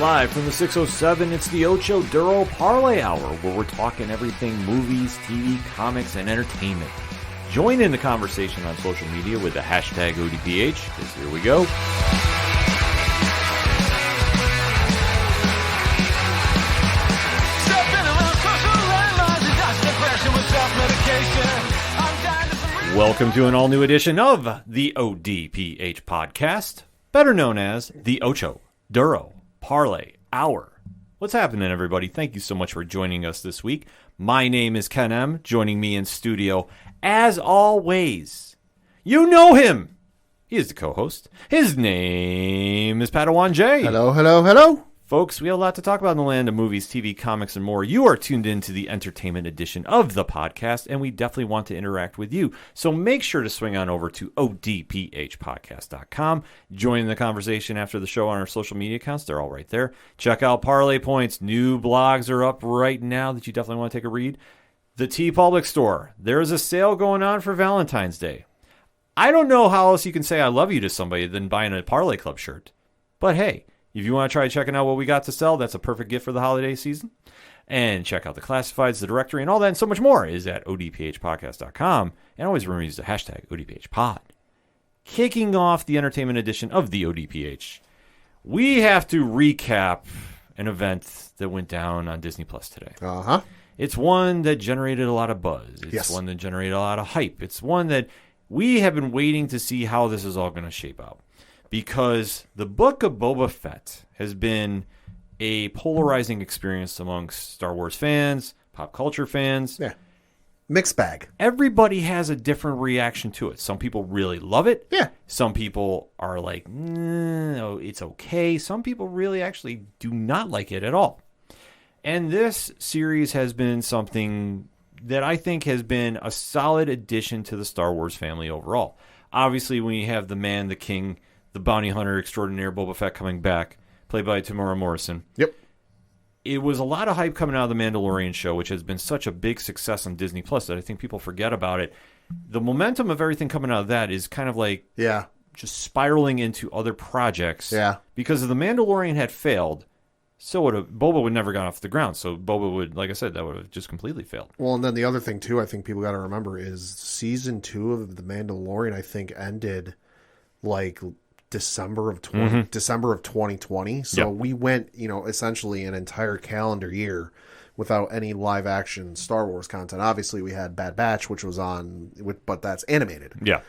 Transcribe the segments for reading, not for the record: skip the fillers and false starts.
Live from the 607, it's the Ocho Duro Parlay Hour, where we're talking everything movies, TV, comics, and entertainment. Join in the conversation on social media with the hashtag ODPH, because here we go. Welcome to an all-new edition of the ODPH podcast, better known as the Ocho Duro Parlay Hour. What's happening, everybody? Thank you so much for joining us this week. My name is Ken M. Joining me in studio, as always, you know him. He is the co-host. His name is Padawan J. Hello, hello, hello. Folks, we have a lot to talk about in the land of movies, TV, comics, and more. You are tuned in to the entertainment edition of the podcast, and we definitely want to interact with you. So make sure to swing on over to odphpodcast.com. Join the conversation after the show on our social media accounts. They're all right there. Check out Parlay Points. New blogs are up right now that you definitely want to take a read. The T Public Store. There is a sale going on for Valentine's Day. I don't know how else you can say I love you to somebody than buying a Parlay Club shirt. But hey, if you want to try checking out what we got to sell, that's a perfect gift for the holiday season. And check out the classifieds, the directory, and all that and so much more is at odphpodcast.com. And always remember to use the hashtag ODPHpod. Kicking off the entertainment edition of the ODPH, we have to recap an event that went down on Disney Plus today. Uh-huh. It's one that generated a lot of buzz. It's one that generated a lot of hype. It's one that we have been waiting to see how this is all going to shape out. Because the Book of Boba Fett has been a polarizing experience amongst Star Wars fans, pop culture fans. Yeah. Mixed bag. Everybody has a different reaction to it. Some people really love it. Yeah. Some people are like, no, it's okay. Some people really actually do not like it at all. And this series has been something that I think has been a solid addition to the Star Wars family overall. Obviously, when you have the man, the king, the bounty hunter extraordinaire Boba Fett coming back, played by Tamara Morrison. Yep. It was a lot of hype coming out of the Mandalorian show, which has been such a big success on Disney Plus that I think people forget about it. The momentum of everything coming out of that is kind of like just spiraling into other projects. Yeah. Because if the Mandalorian had failed, so would have Boba would never gone off the ground. So Boba would, like I said, that would have just completely failed. Well, and then the other thing too, I think people got to remember is season 2 of the Mandalorian, I think, ended like December of 2020. So we went, essentially an entire calendar year without any live action Star Wars content. Obviously, we had Bad Batch, which was on, but that's animated. Yeah.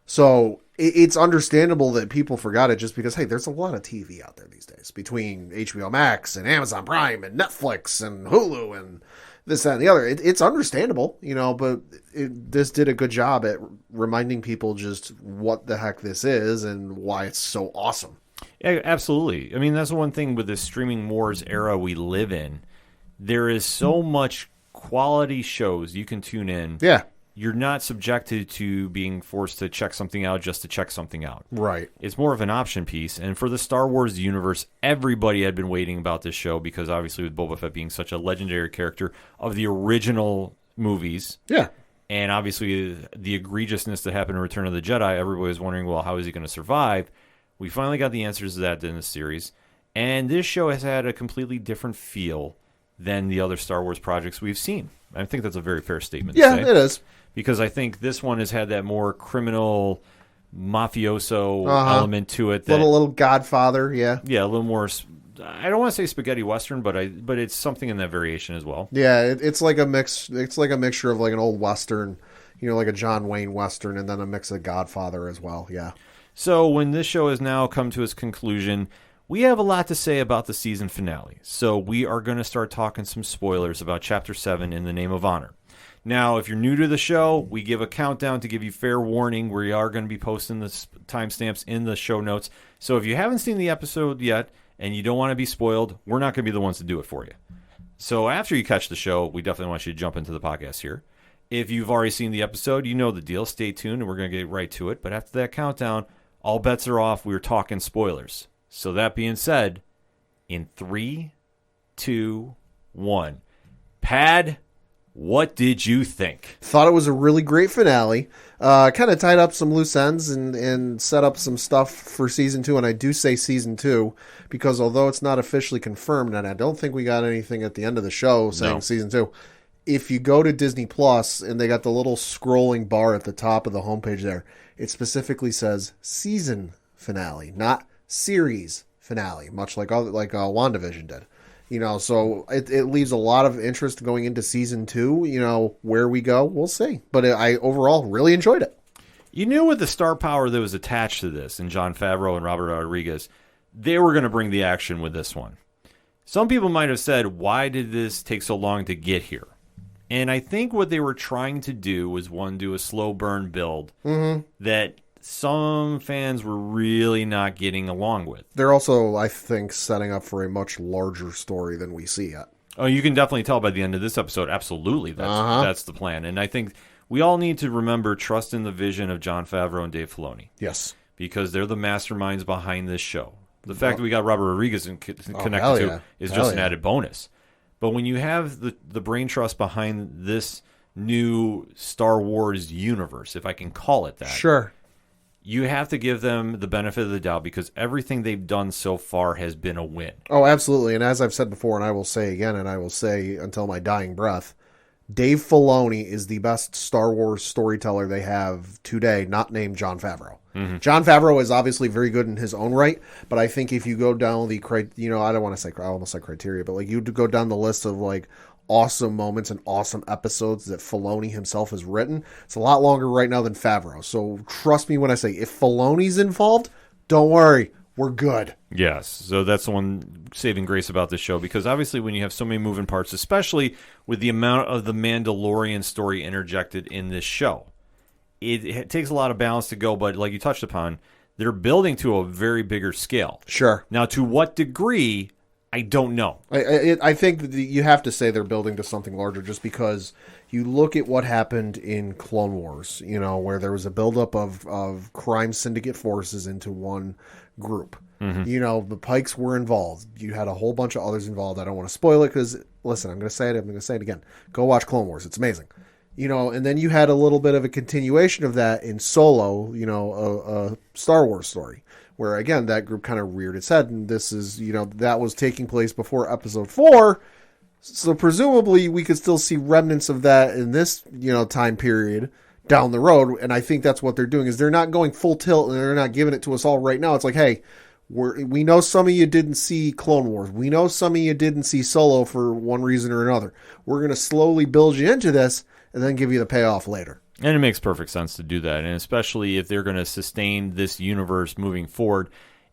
So it's understandable that people forgot it just because, hey, there's a lot of TV out there these days between HBO Max and Amazon Prime and Netflix and Hulu and this, that, and the other. It's understandable, but this did a good job at reminding people just what the heck this is and why it's so awesome. Yeah, absolutely. I mean, that's the one thing with this streaming wars era we live in. There is so much quality shows you can tune in. Yeah. You're not subjected to being forced to check something out just to check something out. Right. It's more of an option piece. And for the Star Wars universe, everybody had been waiting about this show because obviously with Boba Fett being such a legendary character of the original movies. Yeah. And obviously the egregiousness that happened in Return of the Jedi, everybody was wondering, well, how is he going to survive? We finally got the answers to that in the series. And this show has had a completely different feel than the other Star Wars projects we've seen. I think that's a very fair statement to say. Yeah, it is. Because I think this one has had that more criminal, mafioso element to it. That, little Godfather, yeah. Yeah, a little more, I don't want to say spaghetti western, but it's something in that variation as well. Yeah, it's like a mix. It's like a mixture of like an old Western, like a John Wayne Western, and then a mix of Godfather as well, yeah. So when this show has now come to its conclusion, we have a lot to say about the season finale. So we are going to start talking some spoilers about Chapter 7 in the Name of Honor. Now, if you're new to the show, we give a countdown to give you fair warning. We are going to be posting the timestamps in the show notes. So if you haven't seen the episode yet and you don't want to be spoiled, we're not going to be the ones to do it for you. So after you catch the show, we definitely want you to jump into the podcast here. If you've already seen the episode, you know the deal. Stay tuned, and we're going to get right to it. But after that countdown, all bets are off. We're talking spoilers. So that being said, in 3, 2, 1, Pad, What did you think? Thought it was a really great finale. Kind of tied up some loose ends and set up some stuff for season 2. And I do say season 2 because although it's not officially confirmed, and I don't think we got anything at the end of the show saying season 2, if you go to Disney Plus and they got the little scrolling bar at the top of the homepage there, it specifically says season finale, not series finale, much like WandaVision did. So it leaves a lot of interest going into season 2. Where we go, we'll see. But I overall really enjoyed it. You knew with the star power that was attached to this, and Jon Favreau and Robert Rodriguez, they were going to bring the action with this one. Some people might have said, why did this take so long to get here? And I think what they were trying to do was, do a slow burn build that some fans were really not getting along with. They're also, I think, setting up for a much larger story than we see yet. Oh, you can definitely tell by the end of this episode. Absolutely, that's the plan. And I think we all need to remember, trust in the vision of Jon Favreau and Dave Filoni. Yes. Because they're the masterminds behind this show. The fact that we got Robert Rodriguez connected to is just an added bonus. But when you have the brain trust behind this new Star Wars universe, if I can call it that. Sure. You have to give them the benefit of the doubt because everything they've done so far has been a win. Oh, absolutely. And as I've said before, and I will say again, and I will say until my dying breath, Dave Filoni is the best Star Wars storyteller they have today, not named Jon Favreau. Mm-hmm. Jon Favreau is obviously very good in his own right, but I think if you go down the, I don't want to say, I almost said criteria, but like you go down the list of like awesome moments and awesome episodes that Filoni himself has written, it's a lot longer right now than Favreau. So trust me when I say, if Filoni's involved, don't worry, we're good. Yes, so that's the one saving grace about this show, because obviously when you have so many moving parts, especially with the amount of the Mandalorian story interjected in this show, it takes a lot of balance to go, but like you touched upon, they're building to a very bigger scale. Sure. Now, to what degree, I don't know. I think that you have to say they're building to something larger just because you look at what happened in Clone Wars, where there was a buildup of crime syndicate forces into one group. Mm-hmm. The Pikes were involved. You had a whole bunch of others involved. I don't want to spoil it because, listen, I'm going to say it again. Go watch Clone Wars. It's amazing. And then you had a little bit of a continuation of that in Solo, a Star Wars story, where, again, that group kind of reared its head, and this is, that was taking place before Episode 4, so presumably we could still see remnants of that in this, time period down the road, and I think that's what they're doing, is they're not going full tilt, and they're not giving it to us all right now. It's like, hey, we know some of you didn't see Clone Wars. We know some of you didn't see Solo for one reason or another. We're going to slowly build you into this, and then give you the payoff later. And it makes perfect sense to do that, and especially if they're going to sustain this universe moving forward,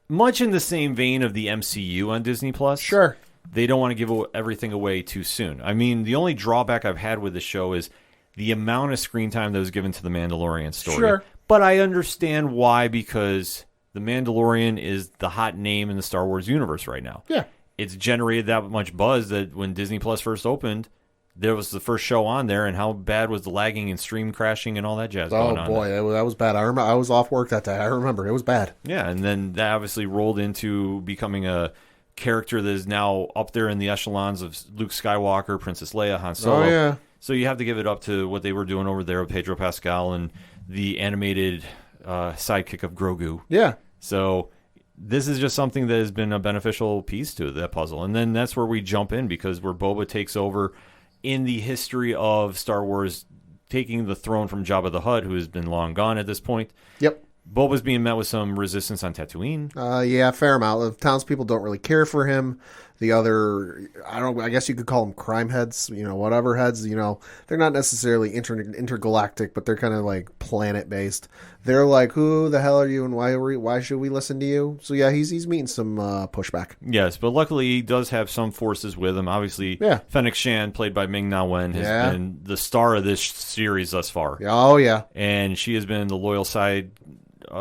much in the same vein of the MCU on Disney+. Sure. They don't want to give everything away too soon. I mean, the only drawback I've had with the show is the amount of screen time that was given to the Mandalorian story. Sure. But I understand why, because the Mandalorian is the hot name in the Star Wars universe right now. Yeah. It's generated that much buzz that when Disney Plus first opened, there was the first show on there, and how bad was the lagging and stream crashing and all that jazz going on? Oh, boy, that was bad. I remember I was off work that day. I remember. It was bad. Yeah, and then that obviously rolled into becoming a character that is now up there in the echelons of Luke Skywalker, Princess Leia, Han Solo. Oh, yeah. So you have to give it up to what they were doing over there with Pedro Pascal and the animated sidekick of Grogu. Yeah. So this is just something that has been a beneficial piece to that puzzle. And then that's where we jump in, because where Boba takes over in the history of Star Wars, taking the throne from Jabba the Hutt, who has been long gone at this point. Yep. Boba's being met with some resistance on Tatooine. Yeah, fair amount. The townspeople don't really care for him. The other, I guess you could call them crime heads, whatever heads, they're not necessarily intergalactic, but they're kind of like planet-based. They're like, who the hell are you, and why should we listen to you? So yeah, he's meeting some pushback. Yes, but luckily he does have some forces with him. Obviously, yeah. Fennec Shan, played by Ming-Na Wen, has been the star of this series thus far. Oh, yeah. And she has been the loyal side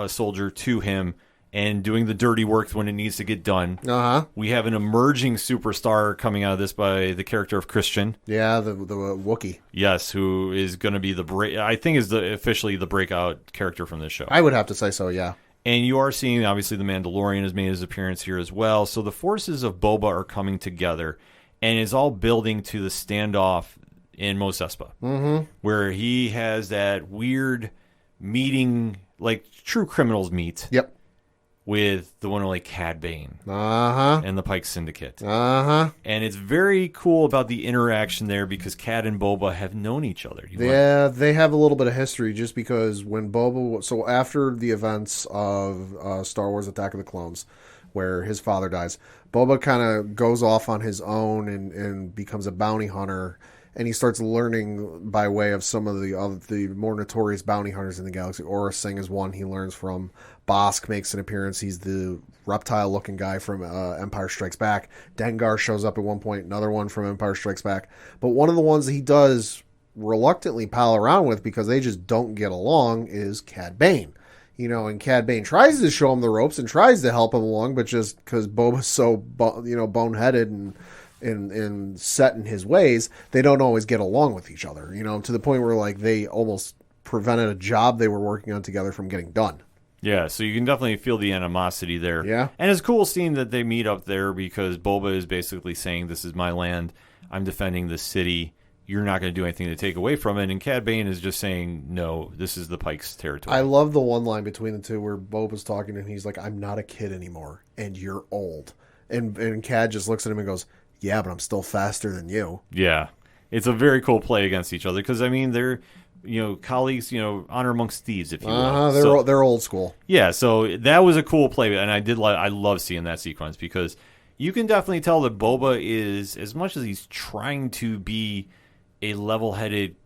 soldier to him, and doing the dirty work when it needs to get done. Uh-huh. We have an emerging superstar coming out of this by the character of Christian. Yeah, the Wookiee. Yes, who is going to be officially the breakout character from this show. I would have to say so, yeah. And you are seeing, obviously, the Mandalorian has made his appearance here as well. So the forces of Boba are coming together, and it's all building to the standoff in Mos Espa, where he has that weird meeting, like true criminals meet. Yep. With the one and only Cad Bane Uh-huh. and the Pike Syndicate. Uh-huh. And it's very cool about the interaction there because Cad and Boba have known each other. Yeah, they have a little bit of history just because when Boba... So after the events of Star Wars Attack of the Clones, where his father dies, Boba kind of goes off on his own and becomes a bounty hunter, and he starts learning by way of some of the more notorious bounty hunters in the galaxy. Aurra Singh is one he learns from. Bosk makes an appearance. He's the reptile-looking guy from Empire Strikes Back. Dengar shows up at one point, another one from Empire Strikes Back. But one of the ones that he does reluctantly pal around with because they just don't get along is Cad Bane. And Cad Bane tries to show him the ropes and tries to help him along, but just because Boba's so boneheaded and set in his ways, they don't always get along with each other. To the point where like they almost prevented a job they were working on together from getting done. Yeah, so you can definitely feel the animosity there. Yeah. And it's cool seeing that they meet up there because Boba is basically saying, this is my land. I'm defending the city. You're not going to do anything to take away from it. And Cad Bane is just saying, no, this is the Pike's territory. I love the one line between the two where Boba's talking and he's like, I'm not a kid anymore, and you're old. And Cad just looks at him and goes, yeah, but I'm still faster than you. Yeah. It's a very cool play against each other because, I mean, they're... colleagues, honor amongst thieves, if you will. They're old school. Yeah, so that was a cool play, and I love seeing that sequence because you can definitely tell that Boba is, as much as he's trying to be a level-headed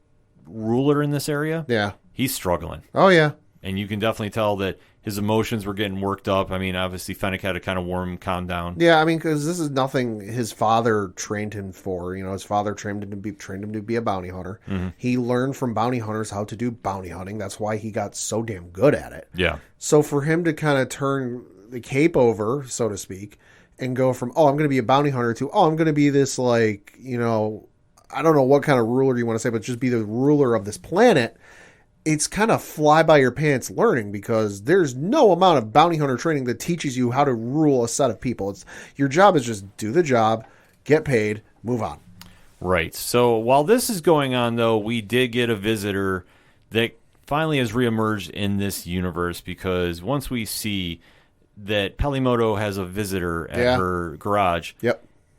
ruler in this area, yeah, he's struggling. Oh, yeah. And you can definitely tell that his emotions were getting worked up. I mean, obviously, Fennec had to kind of warm him, calm down. Yeah, I mean, because this is nothing his father trained him for. His father trained him to be a bounty hunter. Mm-hmm. He learned from bounty hunters how to do bounty hunting. That's why he got so damn good at it. Yeah. So for him to kind of turn the cape over, so to speak, and go from, I'm going to be a bounty hunter to, I'm going to be this, like, I don't know what kind of ruler you want to say, but just be the ruler of this planet. It's kind of fly by your pants learning because there's no amount of bounty hunter training that teaches you how to rule a set of people. Your job is just do the job, get paid, move on. Right. So while this is going on, though, we did get a visitor that finally has reemerged in this universe because once we see that Pelimoto has a visitor at her garage,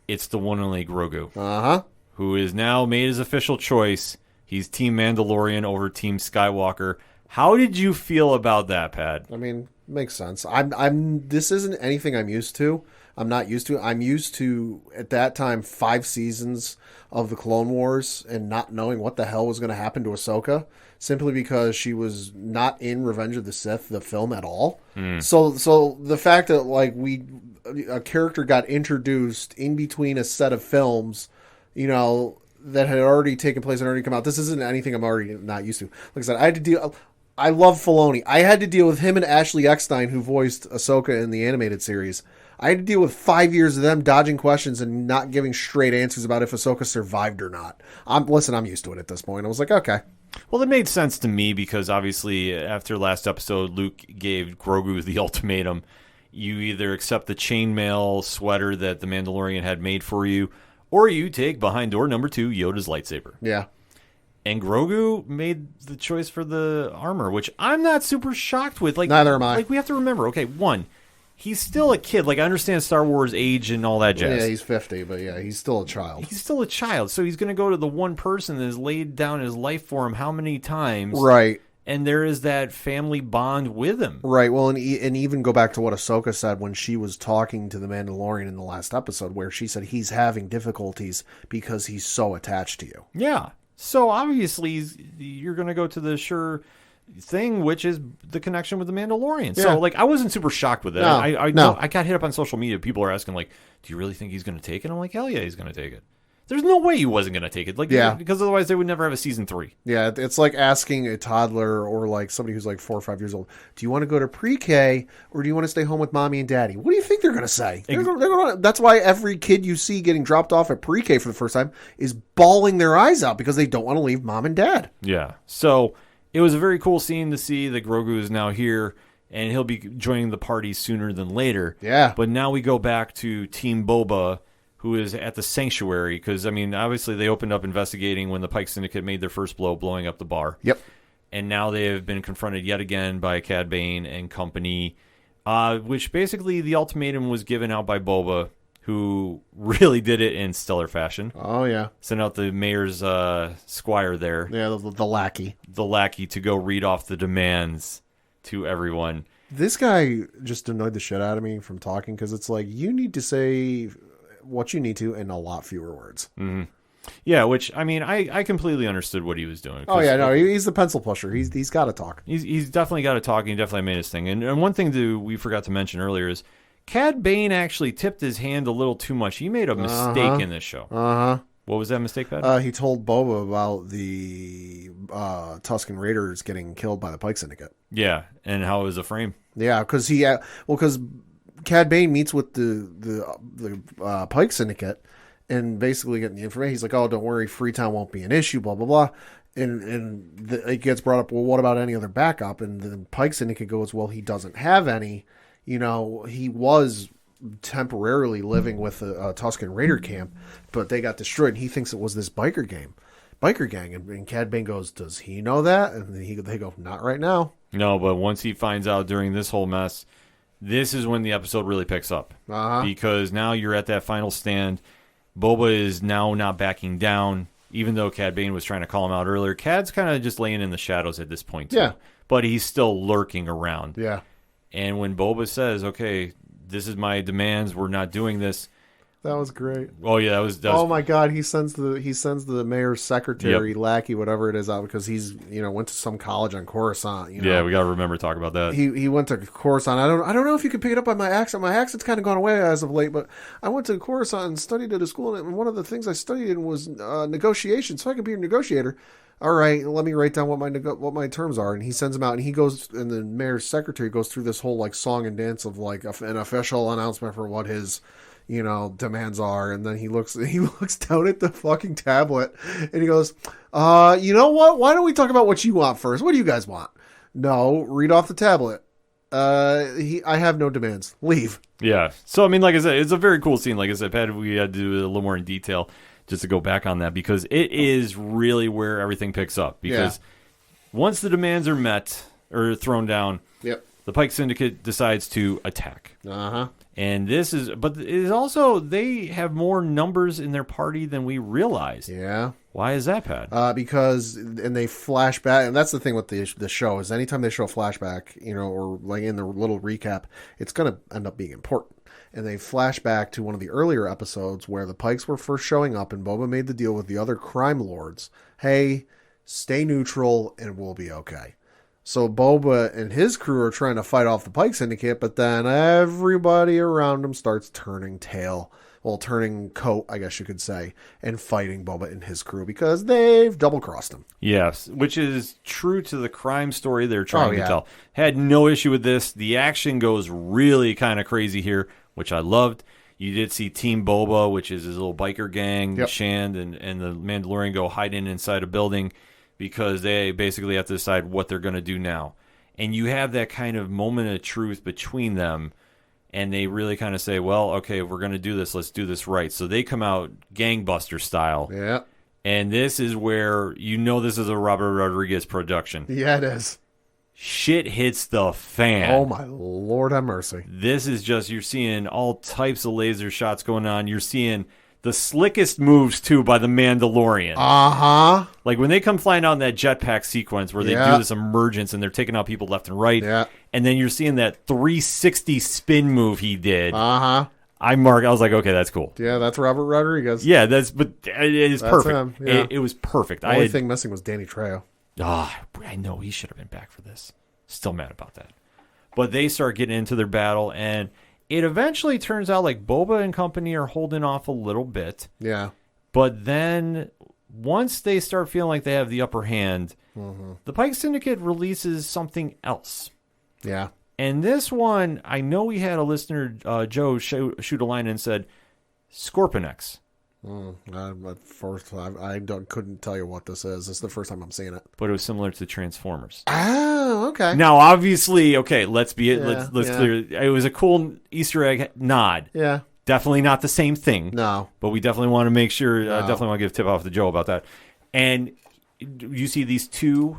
it's the one and only Grogu, who is now made his official choice. He's Team Mandalorian over Team Skywalker. How did you feel about that, Pat? I mean, makes sense. This isn't anything I'm used to. I'm not used to. I'm used to, at that time, 5 seasons of the Clone Wars and not knowing what the hell was going to happen to Ahsoka, simply because she was not in Revenge of the Sith, the film, at all. So the fact that like a character got introduced in between a set of films, that had already taken place and already come out. This isn't anything I'm already not used to. Like I said, I love Filoni. I had to deal with him and Ashley Eckstein, who voiced Ahsoka in the animated series. I had to deal with 5 years of them dodging questions and not giving straight answers about if Ahsoka survived or not. I'm used to it at this point. I was like, okay. Well, it made sense to me because obviously after last episode, Luke gave Grogu the ultimatum. You either accept the chainmail sweater that the Mandalorian had made for you, or you take behind door number 2, Yoda's lightsaber. Yeah. And Grogu made the choice for the armor, which I'm not super shocked with. Like, neither am I. Like, we have to remember, okay, one, he's still a kid. Like, I understand Star Wars age and all that jazz. Yeah, he's 50, but yeah, he's still a child. He's still a child, so he's going to go to the one person that has laid down his life for him how many times? Right. And there is that family bond with him. Right. Well, and even go back to what Ahsoka said when she was talking to the Mandalorian in the last episode, where she said he's having difficulties because he's so attached to you. Yeah. So obviously you're going to go to the sure thing, which is the connection with the Mandalorian. Yeah. So like, I wasn't super shocked with it. No, I got hit up on social media. People are asking like, do you really think he's going to take it? I'm like, hell yeah, he's going to take it. There's no way he wasn't going to take it. Like, yeah. Because otherwise they would never have a season 3. Yeah, it's like asking a toddler or like somebody who's like 4 or 5 years old, do you want to go to pre-K or do you want to stay home with mommy and daddy? What do you think they're going to say? That's why every kid you see getting dropped off at pre-K for the first time is bawling their eyes out because they don't want to leave mom and dad. Yeah. So it was a very cool scene to see that Grogu is now here and he'll be joining the party sooner than later. Yeah. But now we go back to Team Boba who is at the sanctuary, because, I mean, obviously they opened up investigating when the Pike Syndicate made their first blow, blowing up the bar. Yep. And now they have been confronted yet again by Cad Bane and company, which basically the ultimatum was given out by Boba, who really did it in stellar fashion. Oh, yeah. Sent out the mayor's squire there. Yeah, the lackey. The lackey to go read off the demands to everyone. This guy just annoyed the shit out of me from talking, because it's like, you need to say what you need to in a lot fewer words. Mm-hmm. Yeah, which, I mean, I completely understood what he was doing. Oh, yeah, no, he's the pencil pusher. He's got to talk. He's definitely got to talk, and he definitely made his thing. And one thing we forgot to mention earlier is Cad Bane actually tipped his hand a little too much. He made a mistake in this show. Uh-huh. What was that mistake, Pat? He told Boba about the Tusken Raiders getting killed by the Pike Syndicate. Yeah, and how it was a frame. Yeah, because because Cad Bane meets with the Pike Syndicate and basically getting the information. He's like, "Oh, don't worry, Freetown won't be an issue." Blah blah blah. And it gets brought up. Well, what about any other backup? And the Pike Syndicate goes, "Well, he doesn't have any. You know, he was temporarily living with a Tusken Raider camp, but they got destroyed. And he thinks it was this biker gang." And Cad Bane goes, "Does he know that?" And they go, "Not right now." No, but once he finds out during this whole mess, this is when the episode really picks up. Because now you're at that final stand. Boba is now not backing down, even though Cad Bane was trying to call him out earlier. Cad's kind of just laying in the shadows at this point, too. Yeah. But he's still lurking around. Yeah. And when Boba says, "Okay, this is my demands, we're not doing this." That was great. Oh yeah, that was oh my God, he sends the mayor's secretary, lackey, whatever it is, out because he's went to some college on Coruscant. Yeah, we got to remember to talk about that. He went to Coruscant. I don't know if you can pick it up by my accent. My accent's kind of gone away as of late, but I went to Coruscant and studied at a school, and one of the things I studied in was negotiation, so I could be a negotiator. All right, let me write down what my terms are. And he sends them out, and he goes, and the mayor's secretary goes through this whole like song and dance of like an official announcement for what his demands are. And then he looks down at the fucking tablet, and he goes, you know what? Why don't we talk about what you want first? What do you guys want? No, read off the tablet. I have no demands. Leave. Yeah. So I mean, like I said, it's a very cool scene. Like I said, Pat, we had to do it a little more in detail, just to go back on that, because it is really where everything picks up. Because once the demands are met or thrown down, the Pike Syndicate decides to attack. And but it is also, they have more numbers in their party than we realize. Yeah. Why is that, Pat? Because, and they flash back, and that's the thing with the show, is anytime they show a flashback, or like in the little recap, it's going to end up being important. And they flash back to one of the earlier episodes where the Pikes were first showing up, and Boba made the deal with the other crime lords. Hey, stay neutral and we'll be okay. So Boba and his crew are trying to fight off the Pike Syndicate, but then everybody around him starts turning tail. Well, turning coat, I guess you could say, and fighting Boba and his crew because they've double-crossed him. Yes, which is true to the crime story they're trying to tell. Had no issue with this. The action goes really kind of crazy here, which I loved. You did see Team Boba, which is his little biker gang, Shand and the Mandalorian go hiding inside a building because they basically have to decide what they're going to do now. And you have that kind of moment of truth between them, and they really kind of say, well, okay, if we're going to do this, let's do this right. So they come out gangbuster style. Yeah. And this is where this is a Robert Rodriguez production. Yeah, it is. Shit hits the fan. Oh, my Lord have mercy. This is just, you're seeing all types of laser shots going on. You're seeing the slickest moves, too, by the Mandalorian. Like when they come flying out in that jetpack sequence where they do this emergence and they're taking out people left and right. Yeah. And then you're seeing that 360 spin move he did. I was like, okay, that's cool. Yeah, that's Robert Rodriguez. Yeah, but it is perfect. Him. Yeah. It was perfect. The only thing missing was Danny Trejo. I know he should have been back for this. Still mad about that. But they start getting into their battle, and it eventually turns out like Boba and company are holding off a little bit. Yeah. But then once they start feeling like they have the upper hand, the Pike Syndicate releases something else. Yeah. And this one, I know we had a listener, Joe, shoot a line and said, Scorpionex. At first, I couldn't tell you what this is. This is the first time I'm seeing it. But it was similar to Transformers. Oh, okay. Now, obviously, okay, let's clear. It was a cool Easter egg nod. Yeah. Definitely not the same thing. No. But we definitely want to make sure, definitely want to give a tip off to Joe about that. And you see these 2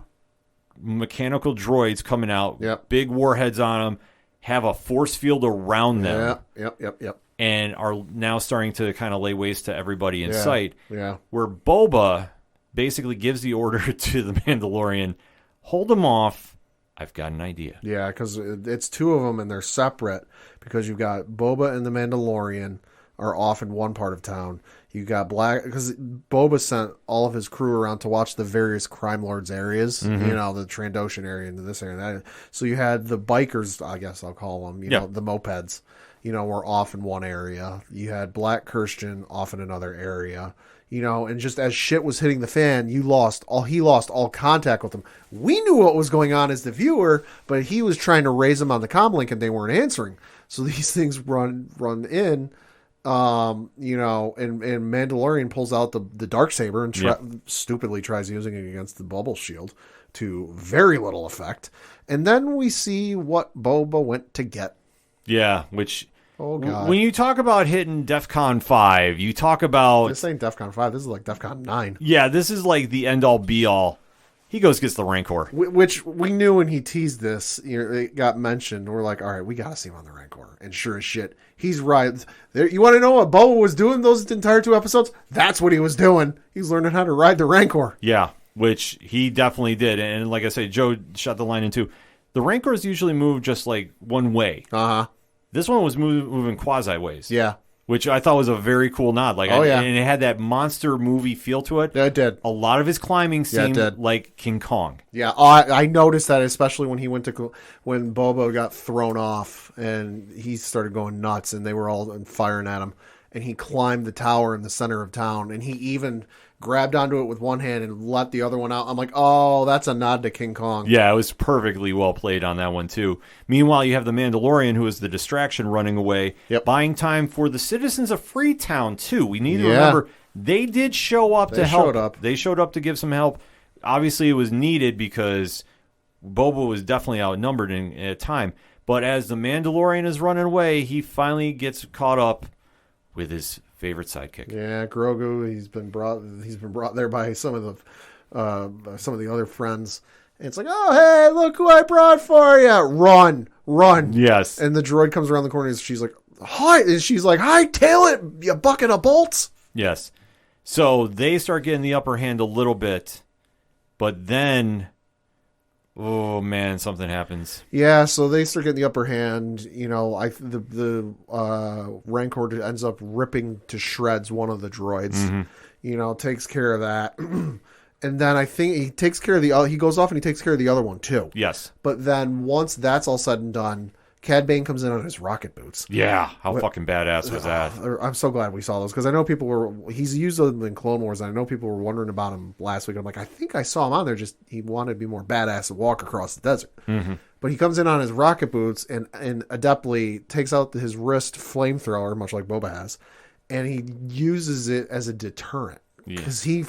mechanical droids coming out, big warheads on them, have a force field around them. Yep. And are now starting to kind of lay waste to everybody in sight. Yeah. Where Boba basically gives the order to the Mandalorian, hold them off. I've got an idea. Yeah, because it's 2 of them and they're separate because you've got Boba and the Mandalorian are off in one part of town. You got because Boba sent all of his crew around to watch the various crime lords areas, the Trandoshan area and this area and that. So you had the bikers, I guess I'll call them, you know, the mopeds, were off in one area. You had Black Christian off in another area. And just as shit was hitting the fan, he lost all contact with them. We knew what was going on as the viewer, but he was trying to raise them on the comm link and they weren't answering. So these things run in, and Mandalorian pulls out the Darksaber and stupidly tries using it against the bubble shield to very little effect. And then we see what Boba went to get. Yeah, which... Oh, God. When you talk about hitting DEFCON 5, you talk about... This ain't DEFCON 5. This is like DEFCON 9. Yeah, this is like the end-all, be-all. He gets the Rancor. Which we knew when he teased this, it got mentioned. We're like, all right, we got to see him on the Rancor. And sure as shit, he's right. You want to know what Boba was doing those entire 2 episodes? That's what he was doing. He's learning how to ride the Rancor. Yeah, which he definitely did. And like I said, Joe shot the line in 2. The Rancors usually move just like one way. Uh-huh. This one was moving quasi ways. Yeah. Which I thought was a very cool nod. Like, and it had that monster movie feel to it. Yeah, it did. A lot of his climbing seemed like King Kong. Yeah, I noticed that, especially when when Boba got thrown off and he started going nuts and they were all firing at him. And he climbed the tower in the center of town and he even grabbed onto it with one hand and let the other one out. I'm like, oh, that's a nod to King Kong. Yeah, it was perfectly well played on that one, too. Meanwhile, you have the Mandalorian, who is the distraction, running away, buying time for the citizens of Freetown, too. We need to remember, they did show up to help. They showed up to give some help. Obviously, it was needed because Boba was definitely outnumbered at a time. But as the Mandalorian is running away, he finally gets caught up with his favorite sidekick. Yeah, Grogu. He's been brought there by some of the other friends. And it's like, oh hey, look who I brought for you! Run! Yes. And the droid comes around the corner. And she's like, hi! And she's like, hightail it, you bucket of bolts! Yes. So they start getting the upper hand a little bit, but then, oh man, something happens. Yeah, so they start getting the upper hand. The Rancor ends up ripping to shreds one of the droids. Mm-hmm. Takes care of that. And then I think he takes care of he goes off and he takes care of the other one too. Yes. But then once that's all said and done, Cad Bane comes in on his rocket boots. Yeah, how fucking badass was that? I'm so glad we saw those because I know he's used them in Clone Wars and I know people were wondering about him last week. I'm like, I think I saw him on there, just he wanted to be more badass and walk across the desert. Mm-hmm. But he comes in on his rocket boots and adeptly takes out his wrist flamethrower, much like Boba has, and he uses it as a deterrent. Because he's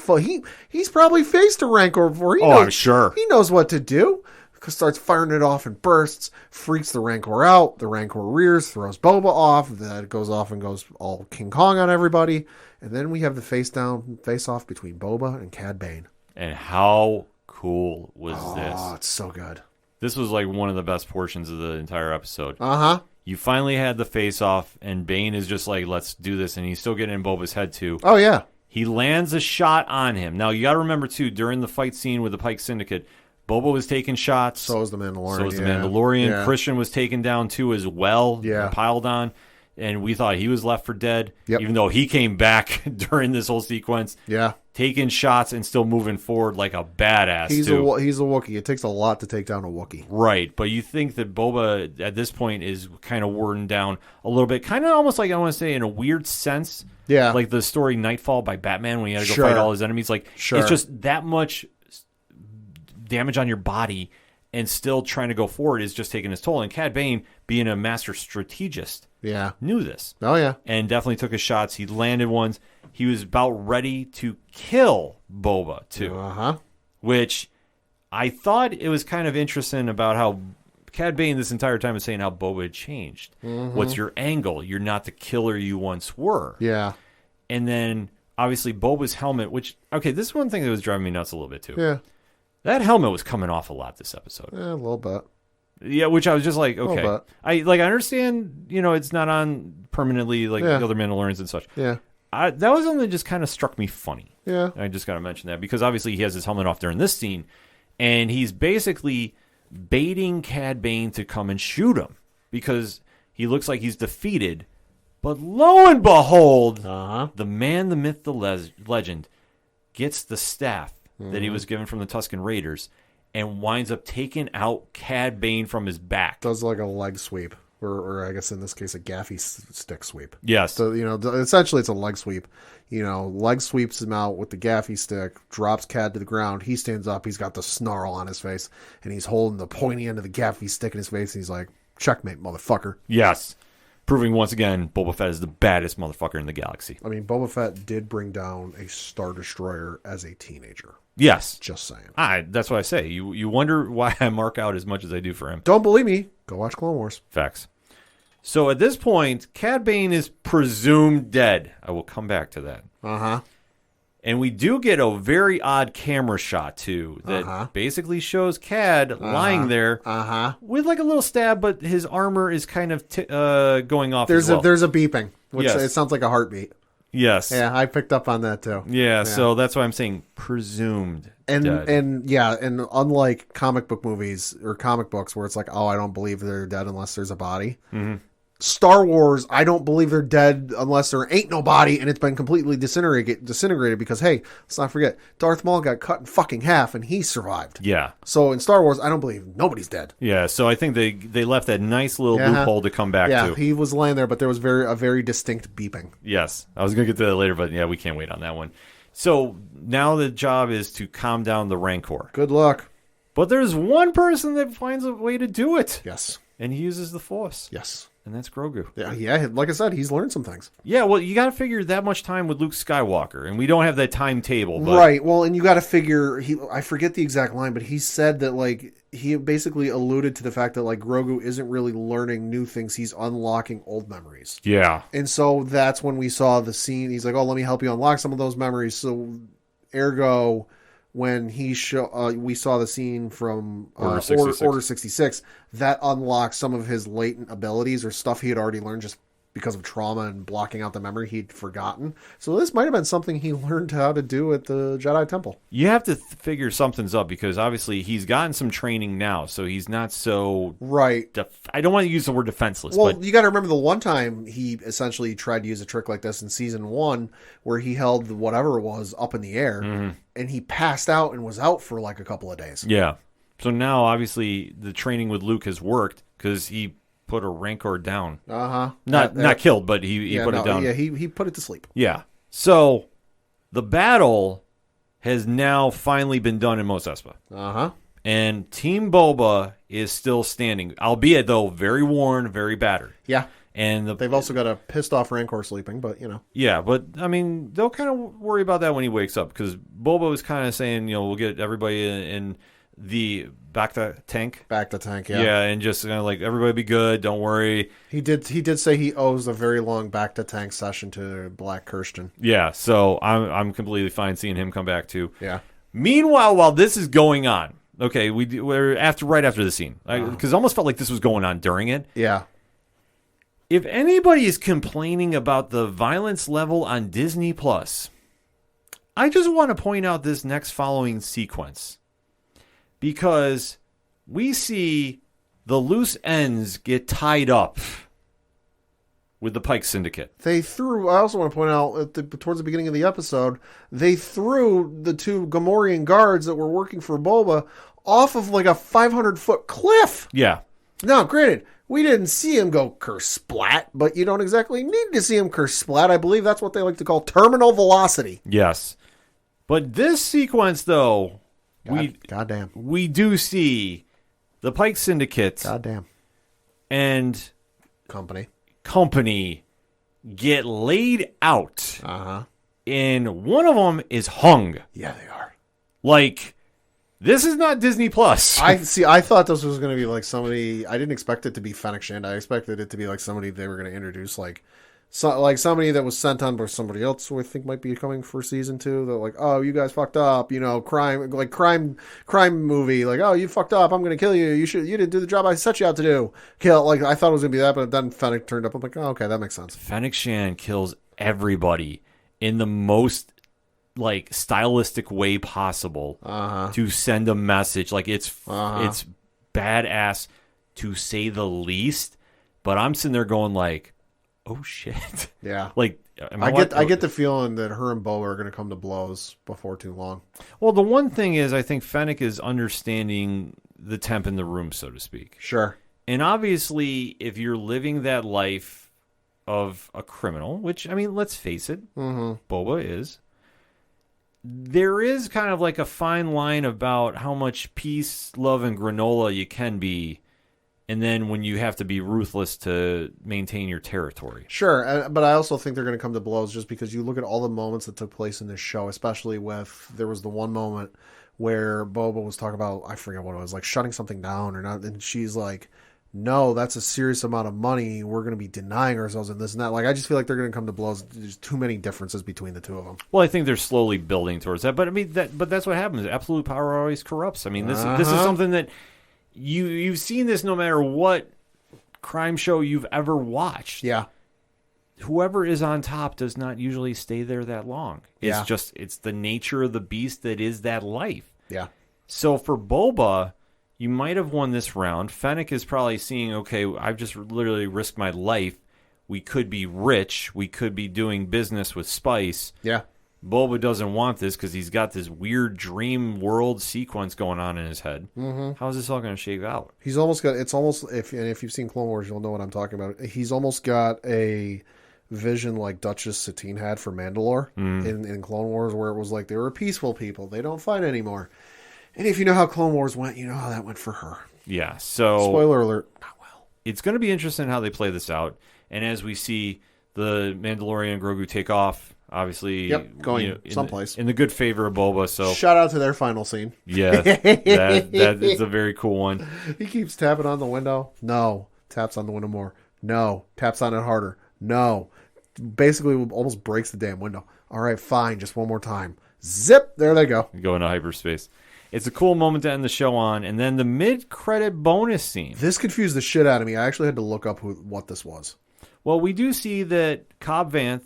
probably faced a Rancor before. I'm sure. He knows what to do. Starts firing it off in bursts, freaks the Rancor out. The Rancor rears, throws Boba off. Then it goes off and goes all King Kong on everybody. And then we have the face off between Boba and Cad Bane. And how cool was this? Oh, it's so good. This was like one of the best portions of the entire episode. Uh-huh. You finally had the face off, and Bane is just like, let's do this. And he's still getting in Boba's head, too. Oh, yeah. He lands a shot on him. Now, you got to remember, too, during the fight scene with the Pike Syndicate, Boba was taking shots. So was the Mandalorian. So was the Mandalorian. Yeah. Christian was taken down, too, as well. Yeah. Piled on. And we thought he was left for dead, yep. Even though he came back during this whole sequence. Yeah. Taking shots and still moving forward like a badass, he's too. He's a Wookiee. It takes a lot to take down a Wookiee. Right. But you think that Boba, at this point, is kind of worn down a little bit. Kind of almost like, I want to say, in a weird sense. Yeah. Like the story Nightfall by Batman when he had to go Sure. fight all his enemies. Like, Sure. It's just that much damage on your body and still trying to go forward is just taking its toll. And Cad Bane, being a master strategist, knew this. Oh, yeah. And definitely took his shots. He landed ones. He was about ready to kill Boba, too. Uh-huh. Which I thought it was kind of interesting about how Cad Bane this entire time is saying how Boba had changed. What's your angle? You're not the killer you once were. Yeah. And then, obviously, Boba's helmet, which, okay, this is one thing that was driving me nuts a little bit, too. Yeah. That helmet was coming off a lot this episode. Yeah, a little bit. Yeah, which I was just like, okay. I understand, it's not on permanently like the other Mandalorians and such. Yeah. That was something that just kind of struck me funny. Yeah. I just got to mention that because obviously he has his helmet off during this scene, and he's basically baiting Cad Bane to come and shoot him because he looks like he's defeated. But lo and behold, the man, the myth, the legend gets the staff that he was given from the Tusken Raiders and winds up taking out Cad Bane from his back. Does like a leg sweep, or I guess in this case a gaffy stick sweep. Yes. So, essentially it's a leg sweep. Leg sweeps him out with the gaffy stick, drops Cad to the ground. He stands up. He's got the snarl on his face, and he's holding the pointy end of the gaffy stick in his face, and he's like, checkmate, motherfucker. Yes. Proving once again, Boba Fett is the baddest motherfucker in the galaxy. I mean, Boba Fett did bring down a Star Destroyer as a teenager. Yes. Just saying. That's what I say. You wonder why I mark out as much as I do for him. Don't believe me? Go watch Clone Wars. Facts. So at this point, Cad Bane is presumed dead. I will come back to that. Uh-huh. And we do get a very odd camera shot, too, that basically shows Cad lying there with like a little stab, but his armor is kind of going off as well. There's a beeping, which it sounds like a heartbeat. Yes. Yeah, I picked up on that, too. Yeah, so that's why I'm saying presumed dead. And unlike comic book movies or comic books where it's like, oh, I don't believe they're dead unless there's a body. Mm-hmm. Star Wars, I don't believe they're dead unless there ain't no body and it's been completely disintegrated because, hey, let's not forget, Darth Maul got cut in fucking half and he survived. Yeah. So in Star Wars, I don't believe nobody's dead. Yeah, so I think they left that nice little loophole to come back to. Yeah, he was laying there, but there was a very distinct beeping. Yes. I was going to get to that later, but yeah, we can't wait on that one. So now the job is to calm down the Rancor. Good luck. But there's one person that finds a way to do it. Yes. And he uses the Force. Yes. And that's Grogu. Yeah, like I said, he's learned some things. Yeah, well, you got to figure that much time with Luke Skywalker, and we don't have that timetable. But... Right, well, and you got to figure, I forget the exact line, but he said that, like, he basically alluded to the fact that, like, Grogu isn't really learning new things, he's unlocking old memories. Yeah. And so that's when we saw the scene, he's like, oh, let me help you unlock some of those memories, so ergo... When we saw the scene from Order 66. Order 66, that unlocked some of his latent abilities or stuff he had already learned just because of trauma and blocking out the memory he'd forgotten. So this might have been something he learned how to do at the Jedi Temple. You have to figure something's up because obviously he's gotten some training now, so he's not so... Right. I don't want to use the word defenseless. Well, but... you got to remember the one time he essentially tried to use a trick like this in Season 1 where he held whatever it was up in the air and he passed out and was out for like a couple of days. Yeah. So now obviously the training with Luke has worked because he... put a Rancor down. Not killed, but he put it down. Yeah, he put it to sleep. Yeah. So the battle has now finally been done in Mos Espa. And Team Boba is still standing, albeit though very worn, very battered. Yeah. And they've also got a pissed off Rancor sleeping, but Yeah, but I mean they'll kind of worry about that when he wakes up because Boba was kind of saying, we'll get everybody in the back to tank, yeah, and just like everybody be good, don't worry. He did say he owes a very long back to tank session to Black Kirsten. Yeah, so I'm completely fine seeing him come back too. Yeah. Meanwhile, while this is going on, okay, we're right after the scene because it almost felt like this was going on during it. Yeah. If anybody is complaining about the violence level on Disney Plus, I just want to point out this next following sequence. Because we see the loose ends get tied up with the Pike Syndicate. I also want to point out, towards the beginning of the episode, they threw the two Gamorrean guards that were working for Boba off of like a 500-foot cliff. Yeah. Now, granted, we didn't see him go kersplat, but you don't exactly need to see him kersplat. I believe that's what they like to call terminal velocity. Yes. But this sequence, though... Goddamn. We do see the Pike Syndicate Goddamn. And company get laid out. And one of them is hung. Yeah, they are. Like, This is not Disney Plus. I thought this was going to be like somebody. I didn't expect it to be Fennec Shand. I expected it to be like somebody they were going to introduce, like somebody that was sent on by somebody else who I think might be coming for season 2. They're like, oh, you guys fucked up, crime movie. Like, oh, you fucked up. I'm going to kill you. You didn't do the job I set you out to do. Kill. Like, I thought it was going to be that, but then Fennec turned up. I'm like, oh, okay, that makes sense. Fennec Shand kills everybody in the most like stylistic way possible to send a message. Like it's badass to say the least. But I'm sitting there going like, oh shit. Yeah. Like I get the feeling that her and Bo are going to come to blows before too long. Well, the one thing is, I think Fennec is understanding the temp in the room, so to speak. Sure. And obviously, if you're living that life of a criminal, which I mean, let's face it, Boba is. There is kind of like a fine line about how much peace, love, and granola you can be, and then when you have to be ruthless to maintain your territory. Sure, but I also think they're going to come to blows just because you look at all the moments that took place in this show, especially there was the one moment where Boba was talking about, I forget what it was, like shutting something down or not, and she's like, no, that's a serious amount of money. We're going to be denying ourselves in this and that. Like, I just feel like they're going to come to blows. There's too many differences between the two of them. Well, I think they're slowly building towards that. But I mean, that's what happens. Absolute power always corrupts. I mean, this is something that you've seen this no matter what crime show you've ever watched. Yeah. Whoever is on top does not usually stay there that long. It's the nature of the beast that is that life. Yeah. So for Boba, you might have won this round. Fennec is probably seeing, okay, I've just literally risked my life. We could be rich. We could be doing business with Spice. Yeah. Boba doesn't want this because he's got this weird dream world sequence going on in his head. Mm-hmm. How is this all going to shake out? He's almost got, if you've seen Clone Wars, you'll know what I'm talking about. He's almost got a vision like Duchess Satine had for Mandalore in Clone Wars, where it was like they were peaceful people. They don't fight anymore. And if you know how Clone Wars went, you know how that went for her. Yeah, so... Spoiler alert, not well. It's going to be interesting how they play this out. And as we see the Mandalorian and Grogu take off, obviously... going someplace. In the good favor of Boba, so... Shout out to their final scene. Yeah, that is a very cool one. He keeps tapping on the window. No. Taps on the window more. No. Taps on it harder. No. Basically almost breaks the damn window. All right, fine, just one more time. Zip! There they go. Go into hyperspace. It's a cool moment to end the show on. And then the mid-credit bonus scene. This confused the shit out of me. I actually had to look up what this was. Well, we do see that Cobb Vanth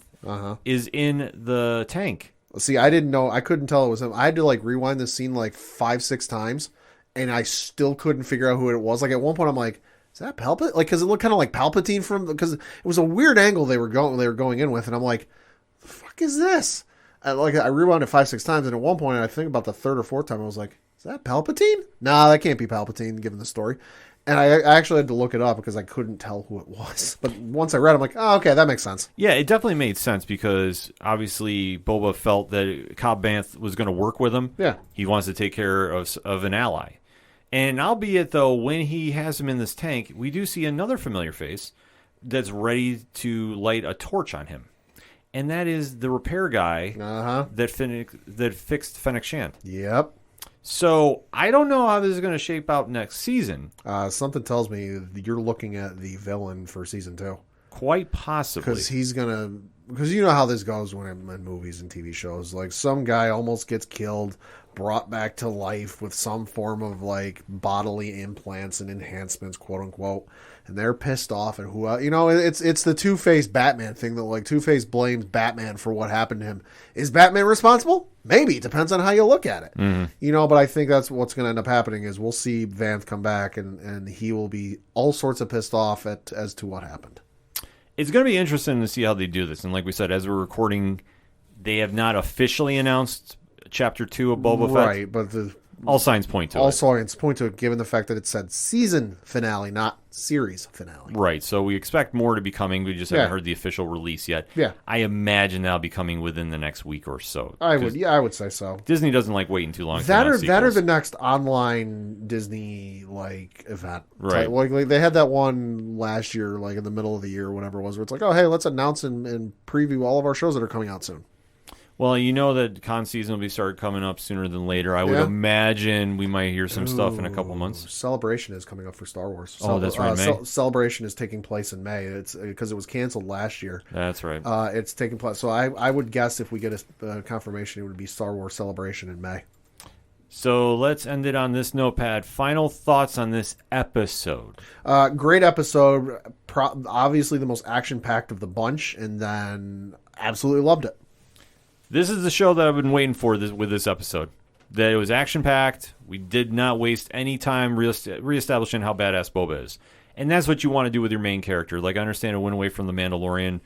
is in the tank. See, I didn't know. I couldn't tell it was him. I had to rewind this scene 5-6 times, and I still couldn't figure out who it was. Like at one point, I'm like, "Is that Palpatine?" Like, because it looked kind of like Palpatine because it was a weird angle they were going in with, and I'm like, "The fuck is this?" I rewound it 5-6 times, and at one point, I think about the third or fourth time, I was like, "Is that Palpatine?" Nah, that can't be Palpatine, given the story. And I actually had to look it up because I couldn't tell who it was. But once I read it, I'm like, oh, okay, that makes sense. Yeah, it definitely made sense because obviously Boba felt that Cobb Vanth was going to work with him. Yeah. He wants to take care of an ally. And albeit, though, when he has him in this tank, we do see another familiar face that's ready to light a torch on him. And that is the repair guy that fixed Fennec Shand. Yep. So I don't know how this is going to shape out next season. Something tells me you're looking at the villain for season 2. Quite possibly. Because you know how this goes in movies and TV shows. Like some guy almost gets killed, brought back to life with some form of bodily implants and enhancements, quote unquote. And they're pissed off at it's the Two-Face Batman thing that Two-Face blames Batman for what happened to him. Is Batman responsible? Maybe. It depends on how you look at it. Mm-hmm. But I think that's what's going to end up happening is we'll see Vanth come back and he will be all sorts of pissed off as to what happened. It's going to be interesting to see how they do this. And like we said, as we're recording, they have not officially announced Chapter 2 of Boba Fett. Right, but all signs point to it. All signs point to it, given the fact that it said season finale, not series finale. Right, so we expect more to be coming. We just haven't heard the official release yet. Yeah. I imagine that'll be coming within the next week or so. I would say so. Disney doesn't like waiting too long. That or the next online Disney event. Right. They had that one last year, in the middle of the year or whatever it was, where it's oh, hey, let's announce and preview all of our shows that are coming out soon. Well, you know that con season will be started coming up sooner than later. I would imagine we might hear some stuff in a couple months. Celebration is coming up for Star Wars. That's right, May. Celebration is taking place in May. It's because it was canceled last year. That's right. It's taking place. So I would guess if we get a confirmation, it would be Star Wars Celebration in May. So let's end it on this notepad. Final thoughts on this episode. Great episode. Obviously the most action-packed of the bunch, and then absolutely loved it. This is the show that I've been waiting for with this episode. That it was action-packed. We did not waste any time reestablishing how badass Boba is. And that's what you want to do with your main character. Like, I understand it went away from the Mandalorian